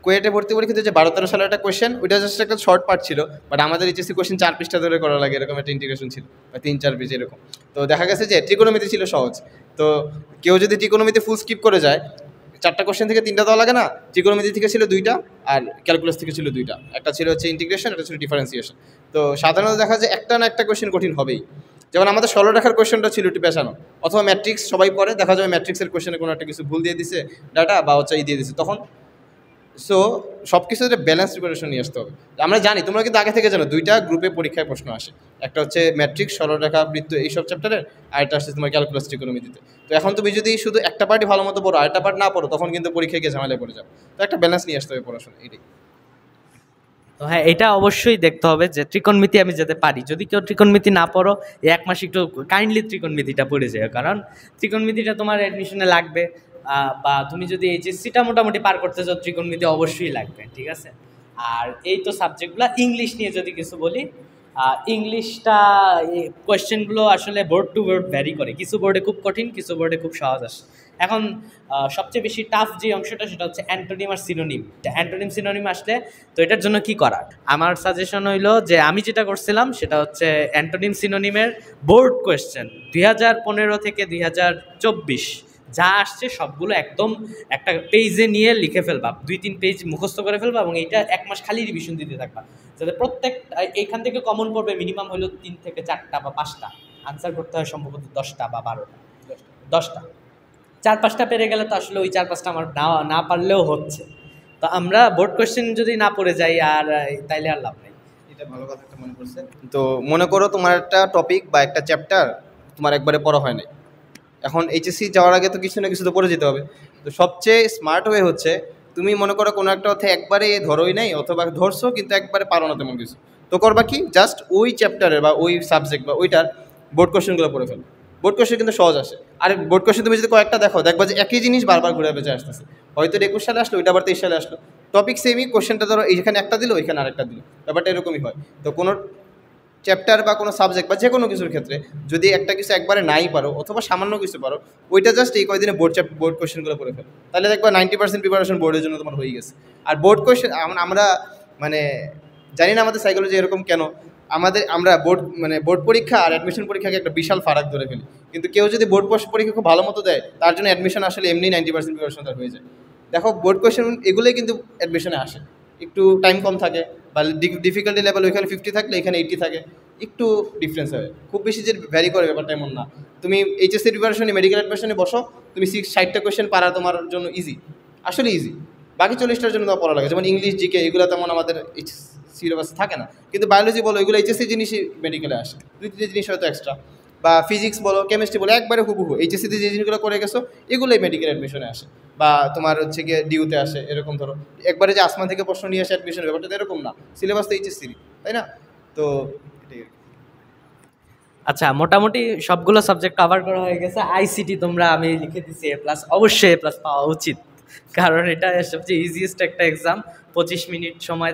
[SPEAKER 3] কুয়েটে ভর্তি পরীক্ষাতে যে 12-13 সালের একটা কোয়েশ্চেন, ওইটা জাস্ট একটা শর্ট পার্ট ছিল। বাট আমাদের এইচএসসি কোয়েশ্চেন 4 পৃষ্ঠা ধরে করা লাগে, এরকম একটা ইন্টিগ্রেশন ছিল, বা 3-4 পেজ এরকম। তো দেখা গেছে যে ত্রিকোণমিতি ছিল সহজ। তো কেউ যদি ত্রিকোণমিতি ফুল স্কিপ করে যায়, 4টা কোয়েশ্চেন থেকে 3টা দেওয়া লাগে না, ত্রিকোণমিতি থেকে ছিল 2টা, আর ক্যালকুলাস থেকে ছিল 2টা। একটা ছিল হচ্ছে ইন্টিগ্রেশন, একটা ছিল ডিফারেন্সিয়েশন। তো সাধারণত দেখা যায় একটা না একটা কোয়েশ্চেন কঠিন হবেই। যেমন আমাদের সরলরেখার কোয়েশ্চেনটা ছিল একটু পেছানো, অথবা ম্যাট্রিক্স সবাই পড়ে, দেখা যাবে ম্যাট্রিক্সের কোয়েশ্চেনে কোনো একটা কিছু ভুল দিয়ে দিছে, ডাটা বা হচ্ছে দিয়ে দিছে, তখন সো সব কিছু একটা ব্যালেন্স প্রিপারেশন নিয়ে আসতে হবে। আমরা জানি, তোমরা কিন্তু আগে থেকে জানো 2টা গ্রুপে পরীক্ষায় প্রশ্ন আসে, একটা হচ্ছে ম্যাট্রিক্স, সরলরেখা, বৃত্ত, এইসব চ্যাপ্টারের, আর একটা আসছে তোমার ক্যালকুলাস, ত্রিকোণমিতিতে। তো এখন তুমি যদি শুধু একটা পার্টি ভালো মতো পড়ো, আরেকটা পার্ট না পড়ো, তখন কিন্তু পরীক্ষায় গিয়ে ঝামেলায় পড়ে যাবে। তো একটা ব্যালেন্স নিয়ে আসতে হবে পড়াশোনা, এটাই।
[SPEAKER 1] তো হ্যাঁ, এটা অবশ্যই দেখতে হবে যে ত্রিকোণমিতি আমি যেতে পারি। যদি কেউ ত্রিকোণমিতি না পড়ো, এই 1 মাস একটু কাইন্ডলি ত্রিকোণমিতিটা পড়ে যায়, কারণ ত্রিকোণমিতিটা তোমার অ্যাডমিশনে লাগবে। বা তুমি যদি এইচএসসিটা মোটামুটি পার করতে চাও, ত্রিকোণমিতি অবশ্যই লাগবে, ঠিক আছে। আর এই তো সাবজেক্টগুলো। ইংলিশ নিয়ে যদি কিছু বলি, ইংলিশটা কোয়েশ্চেনগুলো আসলে বোর্ড টু বোর্ড ভ্যারি করে, কিছু বোর্ডে খুব কঠিন, কিছু বোর্ডে খুব সহজ আসে। এখন সবচেয়ে বেশি টাফ যে অংশটা, সেটা হচ্ছে অ্যান্টোনিম আর সিনোনিম। অ্যান্টোনিম সিনোনিম আসলে তো এটার জন্য কি করার, আমার সাজেশন হইলো যে আমি যেটা করছিলাম সেটা হচ্ছে অ্যান্টোনিম সিনোনিমের বোর্ড কোয়েশ্চেন 2015 থেকে 2024 যা আসছে সবগুলো একদম একটা পেজে নিয়ে লিখে ফেলবা, 2-3 পেজ মুখস্থ করে ফেলবা, এবং এইটা 1 মাস খালি রিভিশন দিতে থাকবা, যাতে প্রত্যেক এইখান থেকে কমন পড়বে মিনিমাম হলো 3 থেকে 4টা বা 5টা, আনসার করতে হয় সম্ভবত 10টা বা 12টা, 10টা। 4-5টা পেরে গেলে তো আসলে ওই 4-5টা আমার না পারলেও হচ্ছে। তো আমরা বোর্ড কোয়েশ্চেন যদি না পড়ে যাই, আর তাইলে আর লাভ নেই।
[SPEAKER 3] এটা ভালো কথা একটা মনে করছে। তো মনে করো তোমার একটা টপিক বা একটা চ্যাপ্টার তোমার একবারে পড়া হয় নাই, এখন এইচএসসি যাওয়ার আগে তো কিছু না কিছু তো পড়ে যেতে হবে। তো সবচেয়ে স্মার্ট ওয়ে হচ্ছে, তুমি মনে করো কোনো একটা অর্থে একবারে ধরোই নাই, অথবা ধরছো কিন্তু একবারে পারো না তেমন কিছু, তো করবা কি, জাস্ট ওই চ্যাপ্টারের বা ওই সাবজেক্ট বা ওইটার বোর্ড কোয়েশ্চেনগুলো পড়ে ফেলো। বোর্ড কোয়েশ্চেন কিন্তু সহজ আসে। আর বোর্ড কোয়েশ্চেন তুমি যদি কয়েকটা দেখো, দেখবা যে একই জিনিস বারবার ঘুরে বেঁচে আসতেছে, হয়তো 21 সালে আসলো, ওইটা আবার 23 সালে আসলো, টপিক সেমই, কোয়েশ্চেনটা ধরো এইখানে একটা দিল, ওইখানে আরেকটা দিল, ব্যাপারটা এরকমই হয়। তো কোনো চ্যাপ্টার বা কোনো সাবজেক্ট বা যে কোনো কিছুর ক্ষেত্রে যদি একটা কিছু একবারে নাই পারো, অথবা সামান্য কিছু পারো, ওইটা জাস্ট এই কয়েকদিনে বোর্ড কোয়েশ্চেনগুলো করে ফেলো, তাহলে দেখবা 90% প্রিপারেশন বোর্ডের জন্য তোমার হয়ে গেছে। আর বোর্ড কোয়েশ্চেন আমরা মানে জানি না আমাদের সাইকোলজি এরকম কেন, আমরা বোর্ড পরীক্ষা আর অ্যাডমিশন পরীক্ষাকে একটা বিশাল ফারাক ধরে ফেলি, কিন্তু কেউ যদি বোর্ড পরীক্ষা খুব ভালো মতো দেয়, তার জন্য অ্যাডমিশন আসলে এমনি 90% প্রিপারেশন তার হয়ে যায়। দেখো বোর্ড কোয়েশ্চেন এগুলোই কিন্তু অ্যাডমিশনে আসে, একটু টাইম কম থাকে, বা ডিফিকাল্টি লেভেল ওইখানে 50 থাকলে এখানে 80 থাকে, একটু ডিফারেন্স হয়, খুব বেশি যে ভ্যারি করে ব্যাপারটা এমন না। তুমি এইচএসসি প্রিপারেশনে, মেডিকেল অ্যাডমিশনে বসো, তুমি 60টা কোয়েশ্চেন পারা তোমার জন্য ইজি, আসলে ইজি। বাকি 40টার জন্য তোমার পড়া লাগে, যেমন ইংলিশ, জিকে, এগুলো তেমন আমাদের সিলেবাস থাকে না, কিন্তু বায়োলজি বলো, এগুলো এইচএসসি জিনিসই মেডিকেলে আসে, 2-3 জিনিস হয়তো এক্সট্রা, বা ফিজিক্স বলো, কেমিস্ট্রি বলো, একবারে হুবহু এইচএসসিতে যে জিনিসগুলো করে গেছো এগুলোই মেডিকেল অ্যাডমিশনে আসে, বা তোমার হচ্ছে গিয়ে ডিউতে আসে, এরকম ধরো একবারে যে আসমান থেকে প্রশ্ন নিয়ে আসে অ্যাডমিশনের ব্যাপারটা এরকম না, সিলেবাস তো এইচএসসি, তাই না? তো এটাই।
[SPEAKER 1] আচ্ছা, মোটামুটি সবগুলো সাবজেক্ট কভার করা হয়ে গেছে। আইসিটি তোমরা আমি লিখে দিচ্ছি A+, অবশ্যই A+ পাওয়া উচিত, কারণ এটা সবচেয়ে ইজিয়েস্ট একটা এক্সাম। 25 মিনিট সময়,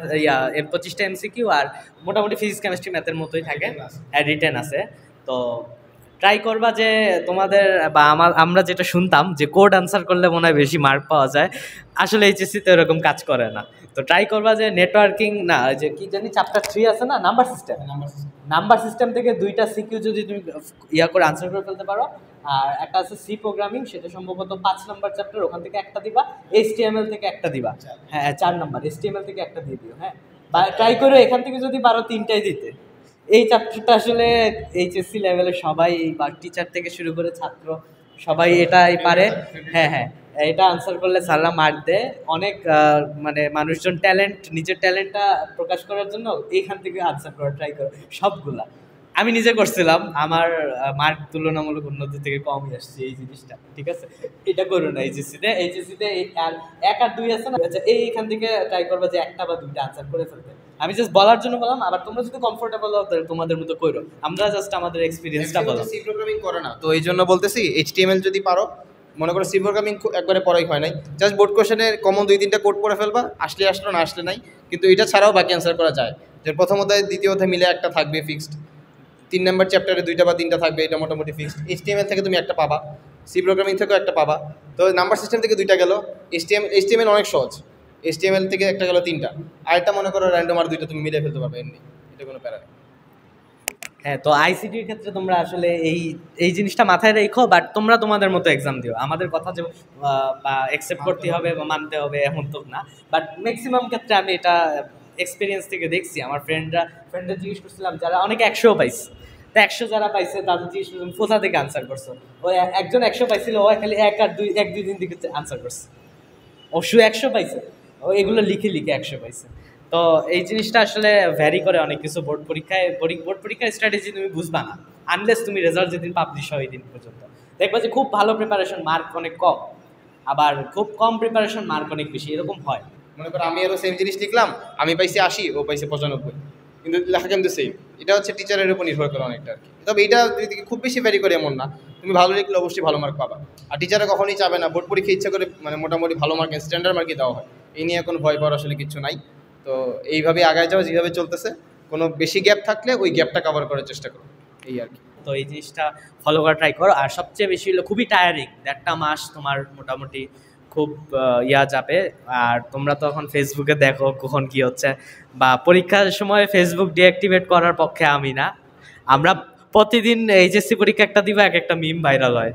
[SPEAKER 1] 25টা এমসিকিউ, আর মোটামুটি ফিজিক্স, কেমিস্ট্রি, ম্যাথের মতোই থাকে, রিটেন আছে। তো ট্রাই করবা যে তোমাদের বা আমরা যেটা শুনতাম যে কোড আনসার করলে মনে হয় বেশি মার্ক পাওয়া যায়, আসলে এইচএসসিতে এরকম কাজ করে না। তো ট্রাই করবা যে নেটওয়ার্কিং না, যে কি জানি চ্যাপ্টার 3 আছে না, নাম্বার সিস্টেম থেকে 2টা সিকিউ যদি তুমি করে আনসার করে ফেলতে পারো, আর একটা আছে সি প্রোগ্রামিং, সেটা সম্ভবত 5 নাম্বার চ্যাপ্টার, ওখান থেকে একটা দিবা, HTML থেকে একটা দিবা, হ্যাঁ 4 নাম্বার HTML থেকে একটা দিয়ে দিও, হ্যাঁ। বা ট্রাই করো এখান থেকে যদি পারো 3টাই দিতে। এই চ্যাপ্টারটা আসলে এইচএসসি লেভেলে সবাই, বা টিচার থেকে শুরু করে ছাত্র সবাই এটাই পারে। হ্যাঁ হ্যাঁ, এটা আনসার করলে স্যাররা মার্ক দেয়। অনেক মানে মানুষজন নিজের ট্যালেন্টটা প্রকাশ করার জন্য এইখান থেকে আনসার করার ট্রাই করে সবগুলা। আমি নিজে করছিলাম, আমার মার্ক তুলনামূলক অন্যদের থেকে কমই আসছে এই জিনিসটা, ঠিক আছে? এটা করো না এইচএসসিতে আর 1 আর 2 আছে না, আচ্ছা এইখান থেকে ট্রাই করবে যে একটা বা দুইটা আনসার করে ফেলতে। আমি জাস্ট বলার জন্য বললাম, আবার তোমরা যদি কমফোর্টেবল হও তাহলে তোমাদের মতো করো, আমরা জাস্ট আমাদের এক্সপিরিয়েন্সটা বললাম।
[SPEAKER 3] সি প্রোগ্রামিং করে না, তো এই জন্য বলতেছি এইচটিএমএল যদি পারো, মনে করো সি প্রোগ্রামিং একবারে পড়াই হয় নাই, জাস্ট বোর্ড কোশ্চেনের কমন 2-3টা কোড পড়ে ফেলবা, আসলে আসলো না আসলে নাই। কিন্তু এটা ছাড়াও বাকি অ্যান্সার করা যায়, যে প্রথম অধ্যায় দ্বিতীয় অধ্যায় মিলে একটা থাকবে ফিক্সড, 3 নম্বর চ্যাপ্টারে 2টা বা 3টা থাকবে, এটা মোটামুটি ফিক্সড। এইচটিএমএল থেকে তুমি একটা পাবা, সি প্রোগ্রামিং থেকেও একটা পাবা। তো নাম্বার সিস্টেম থেকে 2টা গেল, এইচটিএমএল অনেক সহজ, এইচটিএমএল থেকে একটা গেল 3টা, আর একটা মনে করো র্যান্ডম আর 2টা তুমি মিলে ফেলতে পারবে এমনি, এটা কোনো প্যারা নেই।
[SPEAKER 1] হ্যাঁ, তো আইসিটির ক্ষেত্রে তোমরা আসলে এই জিনিসটা মাথায় রেখো, বাট তোমরা তোমাদের মতো এক্সাম দিও, আমাদের কথা যে বা অ্যাকসেপ্ট করতে হবে বা মানতে হবে এমন তো না। বাট ম্যাক্সিমাম ক্ষেত্রে আমি এটা এক্সপিরিয়েন্স থেকে দেখছি, আমার ফ্রেন্ডদের জিজ্ঞেস করছিলাম যারা অনেকে 100 পাইছে, তো 100 যারা পাইছে তাদের জিজ্ঞেস করছিলাম কোথা থেকে আনসার করছো, ও একজন 100 পাইছিল, ও খালি 1 আর 2 দিন থেকে আনসার করছে, অবশ্যই 100 পাইছে, ও এগুলো লিখে 100 পাইছে। তো এই জিনিসটা আসলে ভ্যারি করে অনেক কিছু। বোর্ড পরীক্ষার স্ট্র্যাটেজি তুমি বুঝবা না আনলেস তুমি রেজাল্ট যেদিন পাবলিশ হয় ওই দিন পর্যন্ত দেখবা যে খুব ভালো প্রিপারেশন মার্ক অনেক কম, আবার খুব কম প্রিপারেশন মার্ক অনেক বেশি, এরকম হয়।
[SPEAKER 3] মনে করো আমি আরও সেম জিনিস লিখলাম, আমি পাইছি 80, ও পাইছে 95, কিন্তু লেখা কিন্তু সেম। এটা হচ্ছে টিচারের উপর নির্ভর করে অনেকটা আর কি। তবে এটা যদি খুব বেশি ভ্যারি করে এমন না, তুমি ভালো লিখলে অবশ্যই ভালো মার্ক পাবা। আর টিচাররা কখনোই চাবে না বোর্ড পরীক্ষা ইচ্ছা করে মানে মোটামুটি ভালো মার্ক স্ট্যান্ডার্ড মার্কই দেওয়া হয়, এই নিয়ে এখন ভয় পাওয়ার আসলে কিছু নাই। তো এইভাবে আগায় যাও যেভাবে চলতেছে, কোনো বেশি গ্যাপ থাকলে ওই গ্যাপটা কভার করার চেষ্টা করো, এই আর কি।
[SPEAKER 1] তো এই জিনিসটা ফলো করা ট্রাই করো। আর সবচেয়ে বেশি হলো খুবই টায়ারিং, একটা মাস তোমার মোটামুটি খুব যাবে। আর তোমরা তো এখন ফেসবুকে দেখো কখন কি হচ্ছে, বা পরীক্ষার সময় ফেসবুক ডিঅ্যাক্টিভেট করার পক্ষে আমি না। আমরা প্রতিদিন এইচএসসি পরীক্ষা একটা দিব, একটা মিম ভাইরাল হয়।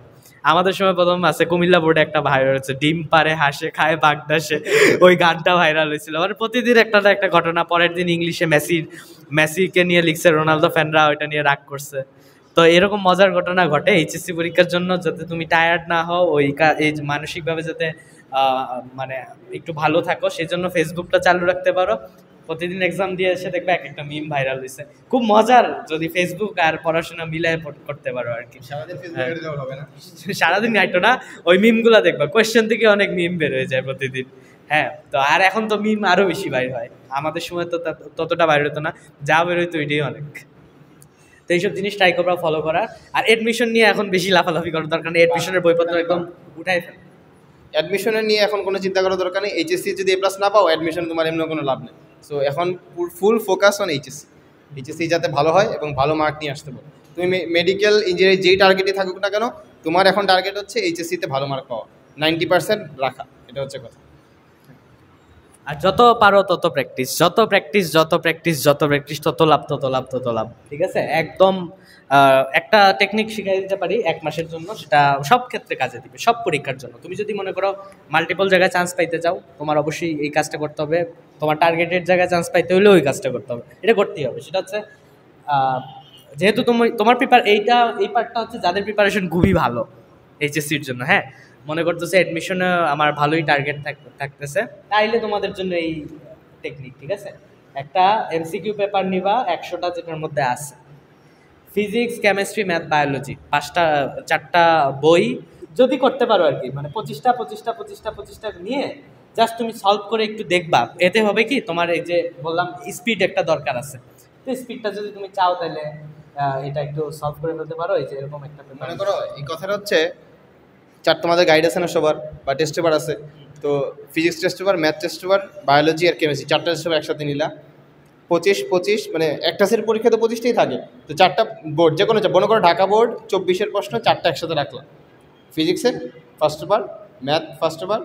[SPEAKER 1] আমাদের সময় প্রথম আছে কুমিল্লা বোর্ডে একটা ভাইরাল হচ্ছে, ডিম পারে হাসে খায় বাগদাসে, ওই গানটা ভাইরাল হয়েছিল। মানে প্রতিদিন একটা না একটা ঘটনা। পরের দিন ইংলিশে মেসিকে নিয়ে লিখছে, রোনালদো ফ্যানরা ওইটা নিয়ে রাগ করছে। তো এরকম মজার ঘটনা ঘটে এইচএসসি পরীক্ষার জন্য, যাতে তুমি টায়ার্ড না হও, এই মানসিকভাবে যাতে মানে একটু ভালো থাকো, সেই জন্য ফেসবুকটা চালু রাখতে পারো। প্রতিদিন এক্সাম দিয়ে এসে দেখবে একটা মিম ভাইরাল হয়েছে, খুব মজার, যদি ফেসবুক আর পড়াশোনা মিলায় করতে পারো আর কি। সারাদিন ঘাইটো না, ওই মিমগুলো দেখবা, কোয়েশ্চেন থেকে অনেক মিম বের হয়ে যায় প্রতিদিন। হ্যাঁ, তো আর এখন তো মিম আরও বেশি বাইর হয়, আমাদের সময় তো ততটা বাইর হতো না, যা বের হইতো ওইটাই অনেক। তো এইসব জিনিস ট্রাই করবা ফলো করার। আর এডমিশন নিয়ে এখন বেশি লাফালাফি করার দরকার নেই, এডমিশনের বইপত্র একদম উঠাই ফেল।
[SPEAKER 3] অ্যাডমিশনের নিয়ে এখন কোনো চিন্তা করার দরকার নেই। এইচএসসি যদি A+ না পাও, অ্যাডমিশন তোমার এমনি কোনো লাভ নেই। সো এখন ফুল ফোকাস অন এইচএসসি যাতে ভালো হয় এবং ভালো মার্ক নিয়ে আসতে পারো। তুমি মেডিকেল ইঞ্জিনিয়ারিং যেই টার্গেটে থাকুক না কেন, তোমার এখন টার্গেট হচ্ছে এইচএসসিতে ভালো মার্ক পাওয়া, 90% রাখা, এটা হচ্ছে কথা।
[SPEAKER 1] আর যত পারো তত প্র্যাকটিস, তত লাভ, ঠিক আছে? একদম একটা টেকনিক শিখাই দিতে পারি 1 মাসের জন্য, সেটা সব ক্ষেত্রে কাজে দিবে, সব পরীক্ষার জন্য। তুমি যদি মনে করো মাল্টিপল জায়গায় চান্স পাইতে চাও, তোমার অবশ্যই এই কাজটা করতে হবে। তোমার টার্গেটের জায়গায় চান্স পাইতে হলেও ওই কাজটা করতে হবে, এটা করতেই হবে। সেটা হচ্ছে যেহেতু তোমার এই পার্টটা হচ্ছে যাদের প্রিপারেশন খুবই ভালো এইচএসসির জন্য, হ্যাঁ, মনে করতেছে অ্যাডমিশনে আমার ভালোই টার্গেট থাকতেছে, তাইলে তোমাদের জন্য এই টেকনিক, ঠিক আছে? একটা এমসিকিউ পেপার নিবা 100টা, যেটার মধ্যে আছে ফিজিক্স, কেমিস্ট্রি, ম্যাথ, বায়োলজি, 4টা বই যদি করতে পারো আর কি, মানে 25টা নিয়ে জাস্ট তুমি সলভ করে একটু দেখবা। এতে হবে কি, তোমার এই যে বললাম স্পিড একটা দরকার আছে, তো স্পিডটা যদি তুমি চাও তাহলে এটা একটু সলভ করে ফেলতে পারো। এই যে এরকম একটা
[SPEAKER 3] মনে করো এই কথাটা হচ্ছে, তোমাদের গাইড আছে না সবার, বা টেস্ট পেপার আছে, তো physics test paper, math test paper, biology আর কেমিস্ট্রি, 4টা টেস্ট পেপার একসাথে নিলা, 25 মানে একটা সেট পরীক্ষা তো 25টাই থাকে, তো 4টা বোর্ড যে কোনো, মনে করো ঢাকা বোর্ড 24-এর প্রশ্ন 4টা একসাথে রাখলাম, ফিজিক্সের first paper, math first paper,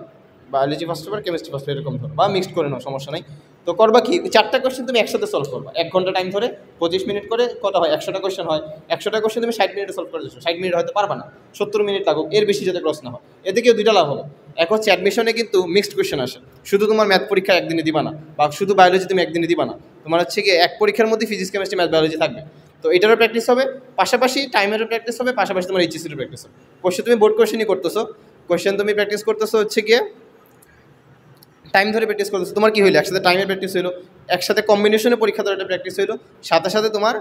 [SPEAKER 3] biology first paper, chemistry first paper, এরকম ধরো, বা মিক্সড করে নাও, সমস্যা নেই। তো করবা কি, 4টা কোয়েশ্চেন তুমি একসাথে সলভ করবা 1 ঘন্টা টাইম ধরে, 25 মিনিট করে, কত হয় 100টা কোয়েশ্চেন হয়, 100টা কোয়েশ্চেন তুমি 60 মিনিটে সলভ করে দিচ্ছ, 60 মিনিট হয়তো পারবা না, 70 মিনিট লাগুক, এর বেশি যাতে ক্রস না হয়। এতে কেউ 2টা লাভ হবে, এক হচ্ছে অ্যাডমিশনে কিন্তু মিক্সড কোয়েশ্চেন আসে, শুধু তোমার ম্যাথ পরীক্ষা একদিনে দিবা না, বা শুধু বায়োলজি তুমি একদিনে দিবা না, তোমার হচ্ছে কি এক পরীক্ষার মধ্যে ফিজিক্স, কেমিস্ট্রি, ম্যাথ, বায়োলজি থাকবে, তো এটারও প্র্যাকটিস হবে, পাশাপাশি টাইমেরও প্র্যাকটিস হবে, পাশাপাশি তোমার এইচএসসিরও প্র্যাকটিস হবে। কোয়েশ্চেন তুমি বোর্ড কোয়েশ্চেনই করতেছো, কোয়েশ্চেন তুমি প্র্যাকটিস করতেছো হচ্ছে গিয়ে টাইম ধরে প্র্যাকটিস করতেছো। তোমার কী হইলো, একসাথে টাইমে প্র্যাকটিস হইলো, একসাথে কম্বিনেশনে পরীক্ষা ধরে একটা প্র্যাকটিস হইলো, সাথে সাথে তোমার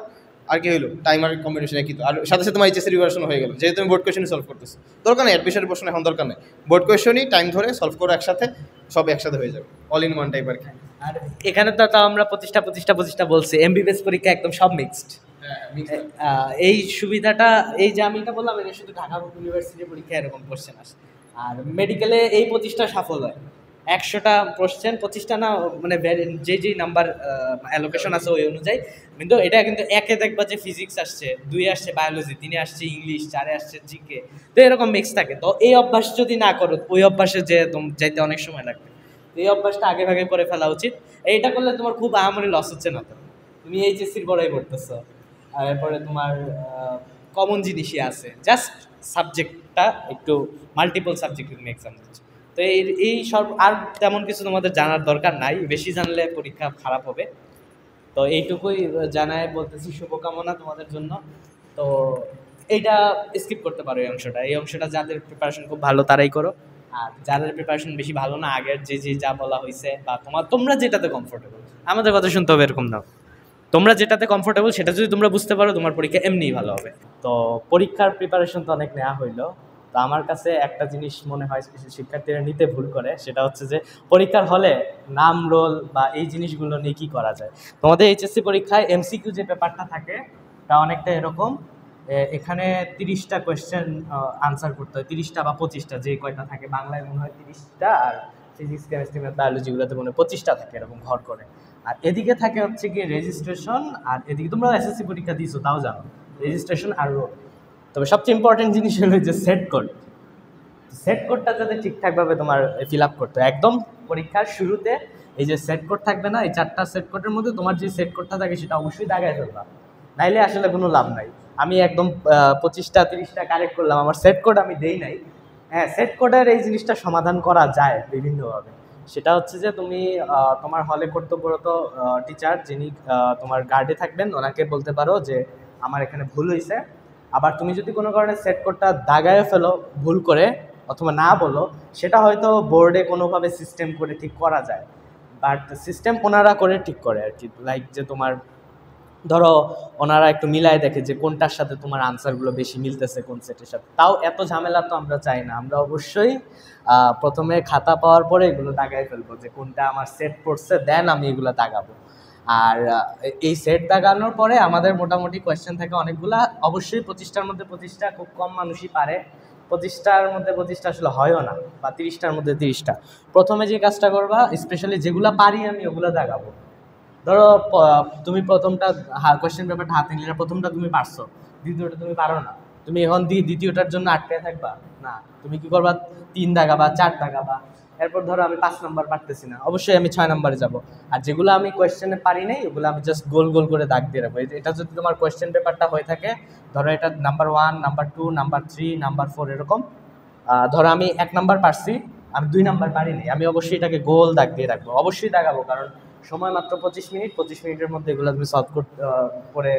[SPEAKER 3] আর কি হইলো টাইম আর কম্বিনেশন একই তো, আর সাথে সাথে তোমার এইচএসসি রিভার্সন হয়ে গেলো, যেহেতু তুমি বোর্ড কোয়েশ্চেনই সলভ করতেছো। দরকার নেই অ্যাডমিশনের প্রশ্ন এখন দরকার নেই, বোর্ড কোয়েশ্চেনই টাইম ধরে সলভ করো একসাথে, সব একসাথে হয়ে যাবে, অল ইন ওয়ান টাইপ আর কি।
[SPEAKER 1] আর এখানে তো তাও আমরা প্রতিষ্ঠা বলছি, এমবিবিএস পরীক্ষা একদম সব মিক্সড। এই সুবিধাটা, এই যে আমি এটা বললাম, এটা শুধু ঢাকা ইউনিভার্সিটির পরীক্ষা এরকম কোশ্চেন আসে। আর মেডিকেলে এই 25টা সফল হয়, 100টা কোশ্চেন, 25টা না মানে যেই নাম্বার অ্যালোকেশন আছে ওই অনুযায়ী। কিন্তু এটা কিন্তু একে দেখবা যে ফিজিক্স আসছে, 2 আসছে বায়োলজি, 3 আসছে ইংলিশ, 4 আসছে জিকে, তো এরকম মিক্স থাকে। তো এই অভ্যাস যদি না করো, ওই অভ্যাসে যে যাইতে অনেক সময় লাগবে। এই অভ্যাসটা আগে ভাগে করে ফেলা উচিত। এইটা করলে তোমার খুব আহামরি লস হচ্ছে না। তো তুমি এইচএসসির বড়াই পড়তেছো, আর এরপরে তোমার কমন জিনিসই আছে, জাস্ট সাবজেক্টটা একটু মাল্টিপল সাবজেক্ট তুমি এক্সাম দিচ্ছ। তো এই সব আর তেমন কিছু তোমাদের জানার দরকার নাই, বেশি জানলে পরীক্ষা খারাপ হবে। তো এইটুকুই জানায় বলতেছি, শুভকামনা তোমাদের জন্য। তো এইটা স্কিপ করতে পারো এই অংশটা যাদের প্রিপারেশন খুব ভালো তারাই করো, আর যাদের প্রিপারেশন বেশি ভালো না, আগের যে যা বলা হয়েছে বা তোমরা যেটাতে কমফোর্টেবল, আমাদের কথা শুনতে হবে এরকম না, তোমরা যেটাতে কমফোর্টেবল সেটা যদি তোমরা বুঝতে পারো, তোমার পরীক্ষা এমনিই ভালো হবে। তো পরীক্ষার প্রিপারেশন তো অনেক নেওয়া হইলো। তো আমার কাছে একটা জিনিস মনে হয় শিক্ষার্থীরা নিতে ভুল করে, সেটা হচ্ছে যে পরীক্ষার হলে নাম, রোল বা এই জিনিসগুলো নিয়ে কী করা যায়। তোমাদের এইচএসসি পরীক্ষায় এমসিকিউ যে পেপারটা থাকে তা অনেকটা এরকম, এখানে 30টা কোয়েশ্চেন আনসার করতে হয়, 30টা বা 25টা, যে কয়টা থাকে। বাংলায় মনে হয় 30টা, আর ফিজিক্স, কেমিস্ট্রি, ম্যাথ, বায়োলজিগুলোতে মনে হয় 25টা থাকে, এরকম ঘর করে। আর এদিকে থাকে হচ্ছে গিয়ে রেজিস্ট্রেশন, আর এদিকে তোমরা এসএসসি পরীক্ষা দিয়েছো তাও জানো, রেজিস্ট্রেশন আর রোল। তবে সবচেয়ে ইম্পর্টেন্ট জিনিস হলো যে সেট কোডটা যাতে ঠিকঠাকভাবে তোমার ফিল আপ করতে হয় একদম পরীক্ষার শুরুতে। এই যে সেট কোড থাকবে না, এই 4টা সেট কোডের মধ্যে তোমার যে সেট কোডটা থাকে সেটা অবশ্যই দাগায় ফেলবা, নাইলে আসলে কোনো লাভ নাই। আমি একদম 25টা 30টা কারেক্ট করলাম, আমার সেট কোড আমি দেই নাই। হ্যাঁ, সেট কোডের এই জিনিসটা সমাধান করা যায় বিভিন্নভাবে। সেটা হচ্ছে যে তুমি তোমার হলে কর্তব্যরত টিচার যিনি তোমার গার্ডে থাকবেন, ওনাকে বলতে পারো যে আমার এখানে ভুল হয়েছে। আবার তুমি যদি কোনো কারণে সেট কোডটা দাগায় ফেলো ভুল করে, অথবা না বলো, সেটা হয়তো বোর্ডে কোনোভাবে সিস্টেম করে ঠিক করা যায়, বাট সিস্টেম ওনারা করে ঠিক করে আর কি। লাইক যে তোমার ধরো ওনারা একটু মিলায় দেখে যে কোনটার সাথে তোমার আনসারগুলো বেশি মিলতেছে কোন সেটের সাথে। তাও এত ঝামেলা তো আমরা চাই না, আমরা অবশ্যই প্রথমে খাতা পাওয়ার পরে এগুলো দাগাই ফেলবো যে কোনটা আমার সেট পড়ছে, দেন আমি এগুলো দাগাবো। আর এই সেট দাগানোর পরে আমাদের মোটামুটি কোয়েশ্চেন থাকে অনেকগুলা, অবশ্যই 25টার মধ্যে 25টা, খুব কম মানুষই পারে 25টার মধ্যে 25টা, আসলে হয়ও না, বা 30টার মধ্যে 30টা। প্রথমে যে কাজটা করবা, স্পেশালি যেগুলো পারি আমি ওগুলো দাগাবো। ধরো তুমি প্রথমটা কোয়েশ্চেন পেপারটা হাতে নিলে, প্রথমটা তুমি পারছো, দ্বিতীয়টা তুমি পারো না, তুমি এখন দ্বিতীয়টার জন্য আটকে থাকবা না, তুমি কি করবা, 3 দাগাবা, 4 দাগাবা। এরপর ধরো আমি 5 নাম্বার পারতেছি না, অবশ্যই আমি 6 নাম্বারে যাব। আর যেগুলো আমি কোয়েশ্চেনে পারি নাই ওগুলো আমি জাস্ট গোল গোল করে দাগ দিয়ে রাখবো। এটা যদি তোমার কোয়েশ্চেন পেপারটা হয়ে থাকে, ধরো এটা নাম্বার 1, নাম্বার 2, নাম্বার 3, নাম্বার 4 এরকম, ধরো আমি 1 নাম্বার পারছি, আমি 2 নাম্বার পারিনি, আমি অবশ্যই এটাকে গোল দাগ দিয়ে রাখবো, অবশ্যই দাগাবো, কারণ সময় মাত্র 25 মিনিট, 25 মিনিটের মধ্যে এগুলো তুমি সলভ করে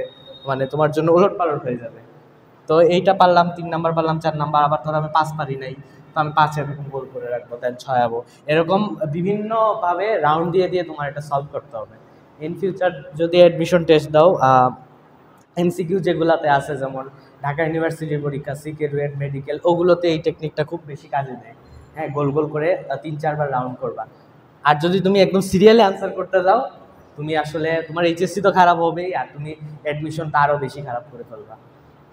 [SPEAKER 1] মানে তোমার জন্য ওলট পালট হয়ে যাবে। তো এইটা পারলাম, 3 নাম্বার পারলাম, 4 নাম্বার, আবার ধরো আমি 5 পারি নাই, তো আমি 5 এরকম গোল করে রাখবো, দেন 6 যাবো, এরকম বিভিন্নভাবে রাউন্ড দিয়ে দিয়ে তোমার এটা সলভ করতে হবে। ইন ফিউচার যদি অ্যাডমিশন টেস্ট দাও, এমসিকিউ যেগুলোতে আছে, যেমন ঢাকা ইউনিভার্সিটির পরীক্ষা, সিকে, রুয়েট, মেডিকেল, ওগুলোতে এই টেকনিকটা খুব বেশি কাজে দেয়। হ্যাঁ, গোল গোল করে 3-4 বার রাউন্ড করবা। আর যদি তুমি একদম সিরিয়ালে আনসার করতে যাও, তুমি আসলে তোমার এইচএসসি তো খারাপ হবেই, আর তুমি অ্যাডমিশনটা আরও বেশি খারাপ করে ফেলবা।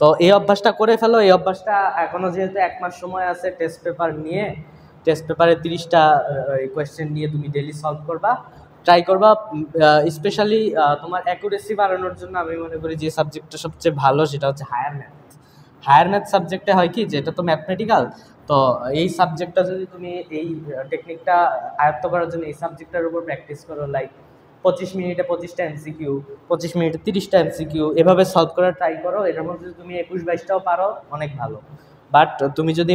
[SPEAKER 1] তো এই অভ্যাসটা করে ফেলো। এই অভ্যাসটা এখনও যেহেতু 1 মাস সময় আছে, টেস্ট পেপারে 30টা কোয়েশ্চেন নিয়ে তুমি ডেইলি সলভ করবা, ট্রাই করবা। স্পেশালি তোমার অ্যাকুরেসি বাড়ানোর জন্য আমি মনে করি যে সাবজেক্টটা সবচেয়ে ভালো সেটা হচ্ছে হায়ার ম্যাথ সাবজেক্টে হয় কি, যে এটা তো ম্যাথমেটিক্যাল, তো এই সাবজেক্টটা যদি তুমি এই টেকনিকটা আয়ত্ত করার জন্য এই সাবজেক্টটার উপর প্র্যাকটিস করো, লাইক 25 মিনিটে 25টা এমসিকিউ, 25 মিনিটে 30টা এমসিকিউ, এভাবে সলভ করার ট্রাই করো। এটার মধ্যে যদি তুমি 21-22টাও পারো অনেক ভালো। বাট তুমি যদি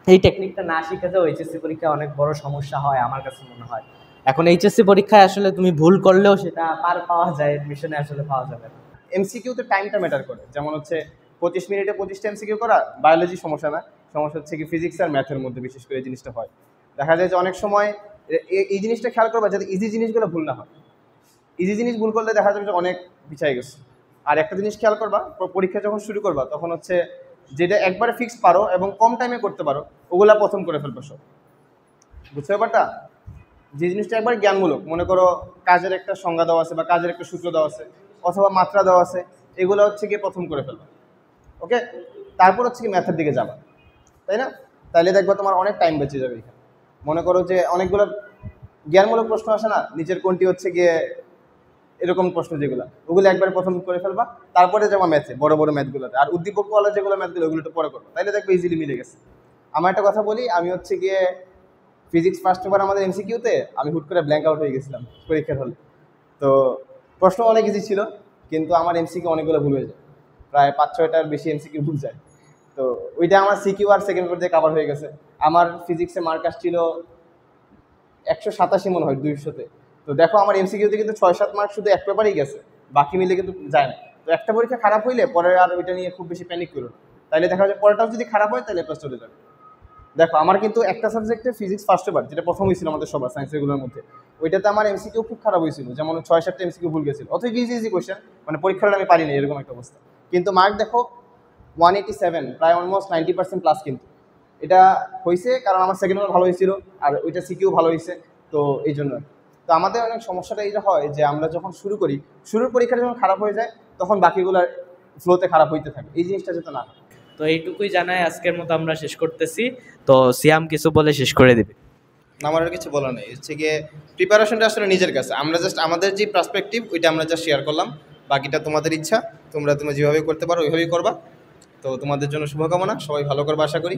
[SPEAKER 1] এই টেকনিকটা না শিখে যাও, এইচএসসি পরীক্ষায় অনেক বড় সমস্যা হয় আমার কাছে মনে হয়। এখন এইচএসসি পরীক্ষায় আসলে তুমি ভুল করলেও সেটা পাওয়া যায়, অ্যাডমিশনে আসলে পাওয়া যাবে না।
[SPEAKER 3] এমসিকিউতে টাইমটা ম্যাটার করে, যেমন হচ্ছে 25 মিনিটে 25টা এমসিকিউ করা বায়োলজি সমস্যা না, সমস্যা হচ্ছে কি ফিজিক্স আর ম্যাথের মধ্যে বিশেষ করে এই জিনিসটা হয়। দেখা যায় যে অনেক সময় এই জিনিসটা খেয়াল করবা যাতে ইজি জিনিসগুলো ভুল না হয়। ইজি জিনিস ভুল করলে দেখা যাবে যে অনেক পিছিয়ে গেছে। আর একটা জিনিস খেয়াল করবা, পরীক্ষা যখন শুরু করবা তখন হচ্ছে যেটা একবারে ফিক্স পারো এবং কম টাইমে করতে পারো ওগুলা প্রথম করে ফেলবো সব। বুঝতে ব্যাপারটা? যে জিনিসটা একবার জ্ঞানমূলক, মনে করো কাজের একটা সংজ্ঞা দেওয়া আছে বা কাজের একটা সূত্র দেওয়া আছে অথবা মাত্রা দেওয়া আছে, এগুলো হচ্ছে গিয়ে প্রথম করে ফেলবা। ওকে, তারপর হচ্ছে কি ম্যাথের দিকে যাবা, তাই না? তাইলে দেখবা তোমার অনেক টাইম বেঁচে যাবে এখানে। মনে করো যে অনেকগুলো জ্ঞানমূলক প্রশ্ন আসে না, নিচের কোনটি হচ্ছে গিয়ে এরকম প্রশ্ন যেগুলো, ওগুলো একবার প্রথম করে ফেলবা, তারপরে যাবো ম্যাথে, বড় বড় ম্যাথগুলোতে। আর উদ্দীপক ওয়ালা যেগুলো ম্যাথগুলো ওগুলো তো পরে করবো, তাইলে দেখবে ইজিলি মিলে গেছে। আমার একটা কথা বলি, আমি হচ্ছে গিয়ে ফিজিক্স ফার্স্ট পেপার আমাদের এমসিকিউতে আমি হুট করে ব্ল্যাঙ্ক আউট হয়ে গেছিলাম পরীক্ষার হলে। তো প্রশ্ন অনেক ইজি ছিল কিন্তু আমার এমসিকিউ অনেকগুলো ভুল হয়ে যায়, প্রায় 5-6টার বেশি এমসিকিউ ভুল যায়। তো ওইটা আমার সিকিউ আর সেকেন্ড পেপার দিয়ে কাভার হয়ে গেছে। আমার ফিজিক্সে মার্ক আসছিল 187 মনে হয় 200-তে। তো দেখো আমার এমসিকিউতে কিন্তু 6-7 মার্ক শুধু এক পেপারেই গেছে, বাকি মিলে কিন্তু যায় না। তো একটা পরীক্ষা খারাপ হইলে পরে আর ওইটা নিয়ে খুব বেশি প্যানিক করো, তাইলে দেখা যায় পরেরটাও যদি খারাপ হয় তাহলে প্লাস চলে যাবে। দেখো আমার কিন্তু একটা সাবজেক্টে ফিজিক্স ফার্স্ট পেপার, যেটা প্রথম হয়েছিল আমাদের সবার সায়েন্সেরগুলোর মধ্যে, ওইটাতে আমার এমসিকিউ খুব খারাপ হয়েছিল, যেমন 6-7টা এমসিকিউ ভুল গেছিল, অথচ ইজি ইজি কোয়েশ্চেন, মানে পরীক্ষাটা আমি পারিনি এরকম একটা অবস্থা। কিন্তু মার্ক দেখো 187, প্রায় অলমোস্ট 90% প্লাস। কিন্তু এটা হয়েছে কারণ আমার সেকেন্ড পেপার ভালো হয়েছিল আর ওইটা সিকিউ ভালো হয়েছে, তো এই জন্য। তো আমাদের অনেক সমস্যাটা এইটা হয় যে আমরা যখন শুরু করি, শুরুর পরীক্ষাটা যখন খারাপ হয়ে যায় তখন বাকিগুলোর ফ্লোতে খারাপ হইতে থাকে, এই জিনিসটা যাতে না হয়।
[SPEAKER 1] তো এইটুকুই জানাই, আজকের মতো আমরা শেষ করতেছি। তো সিয়াম কিছু বলে শেষ করে দিবে।
[SPEAKER 3] আমার আর কিছু বলার নেই, হচ্ছে গিয়ে প্রিপারেশনটা আসলে নিজের কাছে, আমরা জাস্ট আমাদের যে পার্সপেক্টিভ ওইটা আমরা জাস্ট শেয়ার করলাম, বাকিটা তোমাদের ইচ্ছা, তোমরা যেভাবে করতে পারো ওইভাবেই করবা। তো তোমাদের জন্য শুভকামনা, সবাই ভালো করবে আশা করি।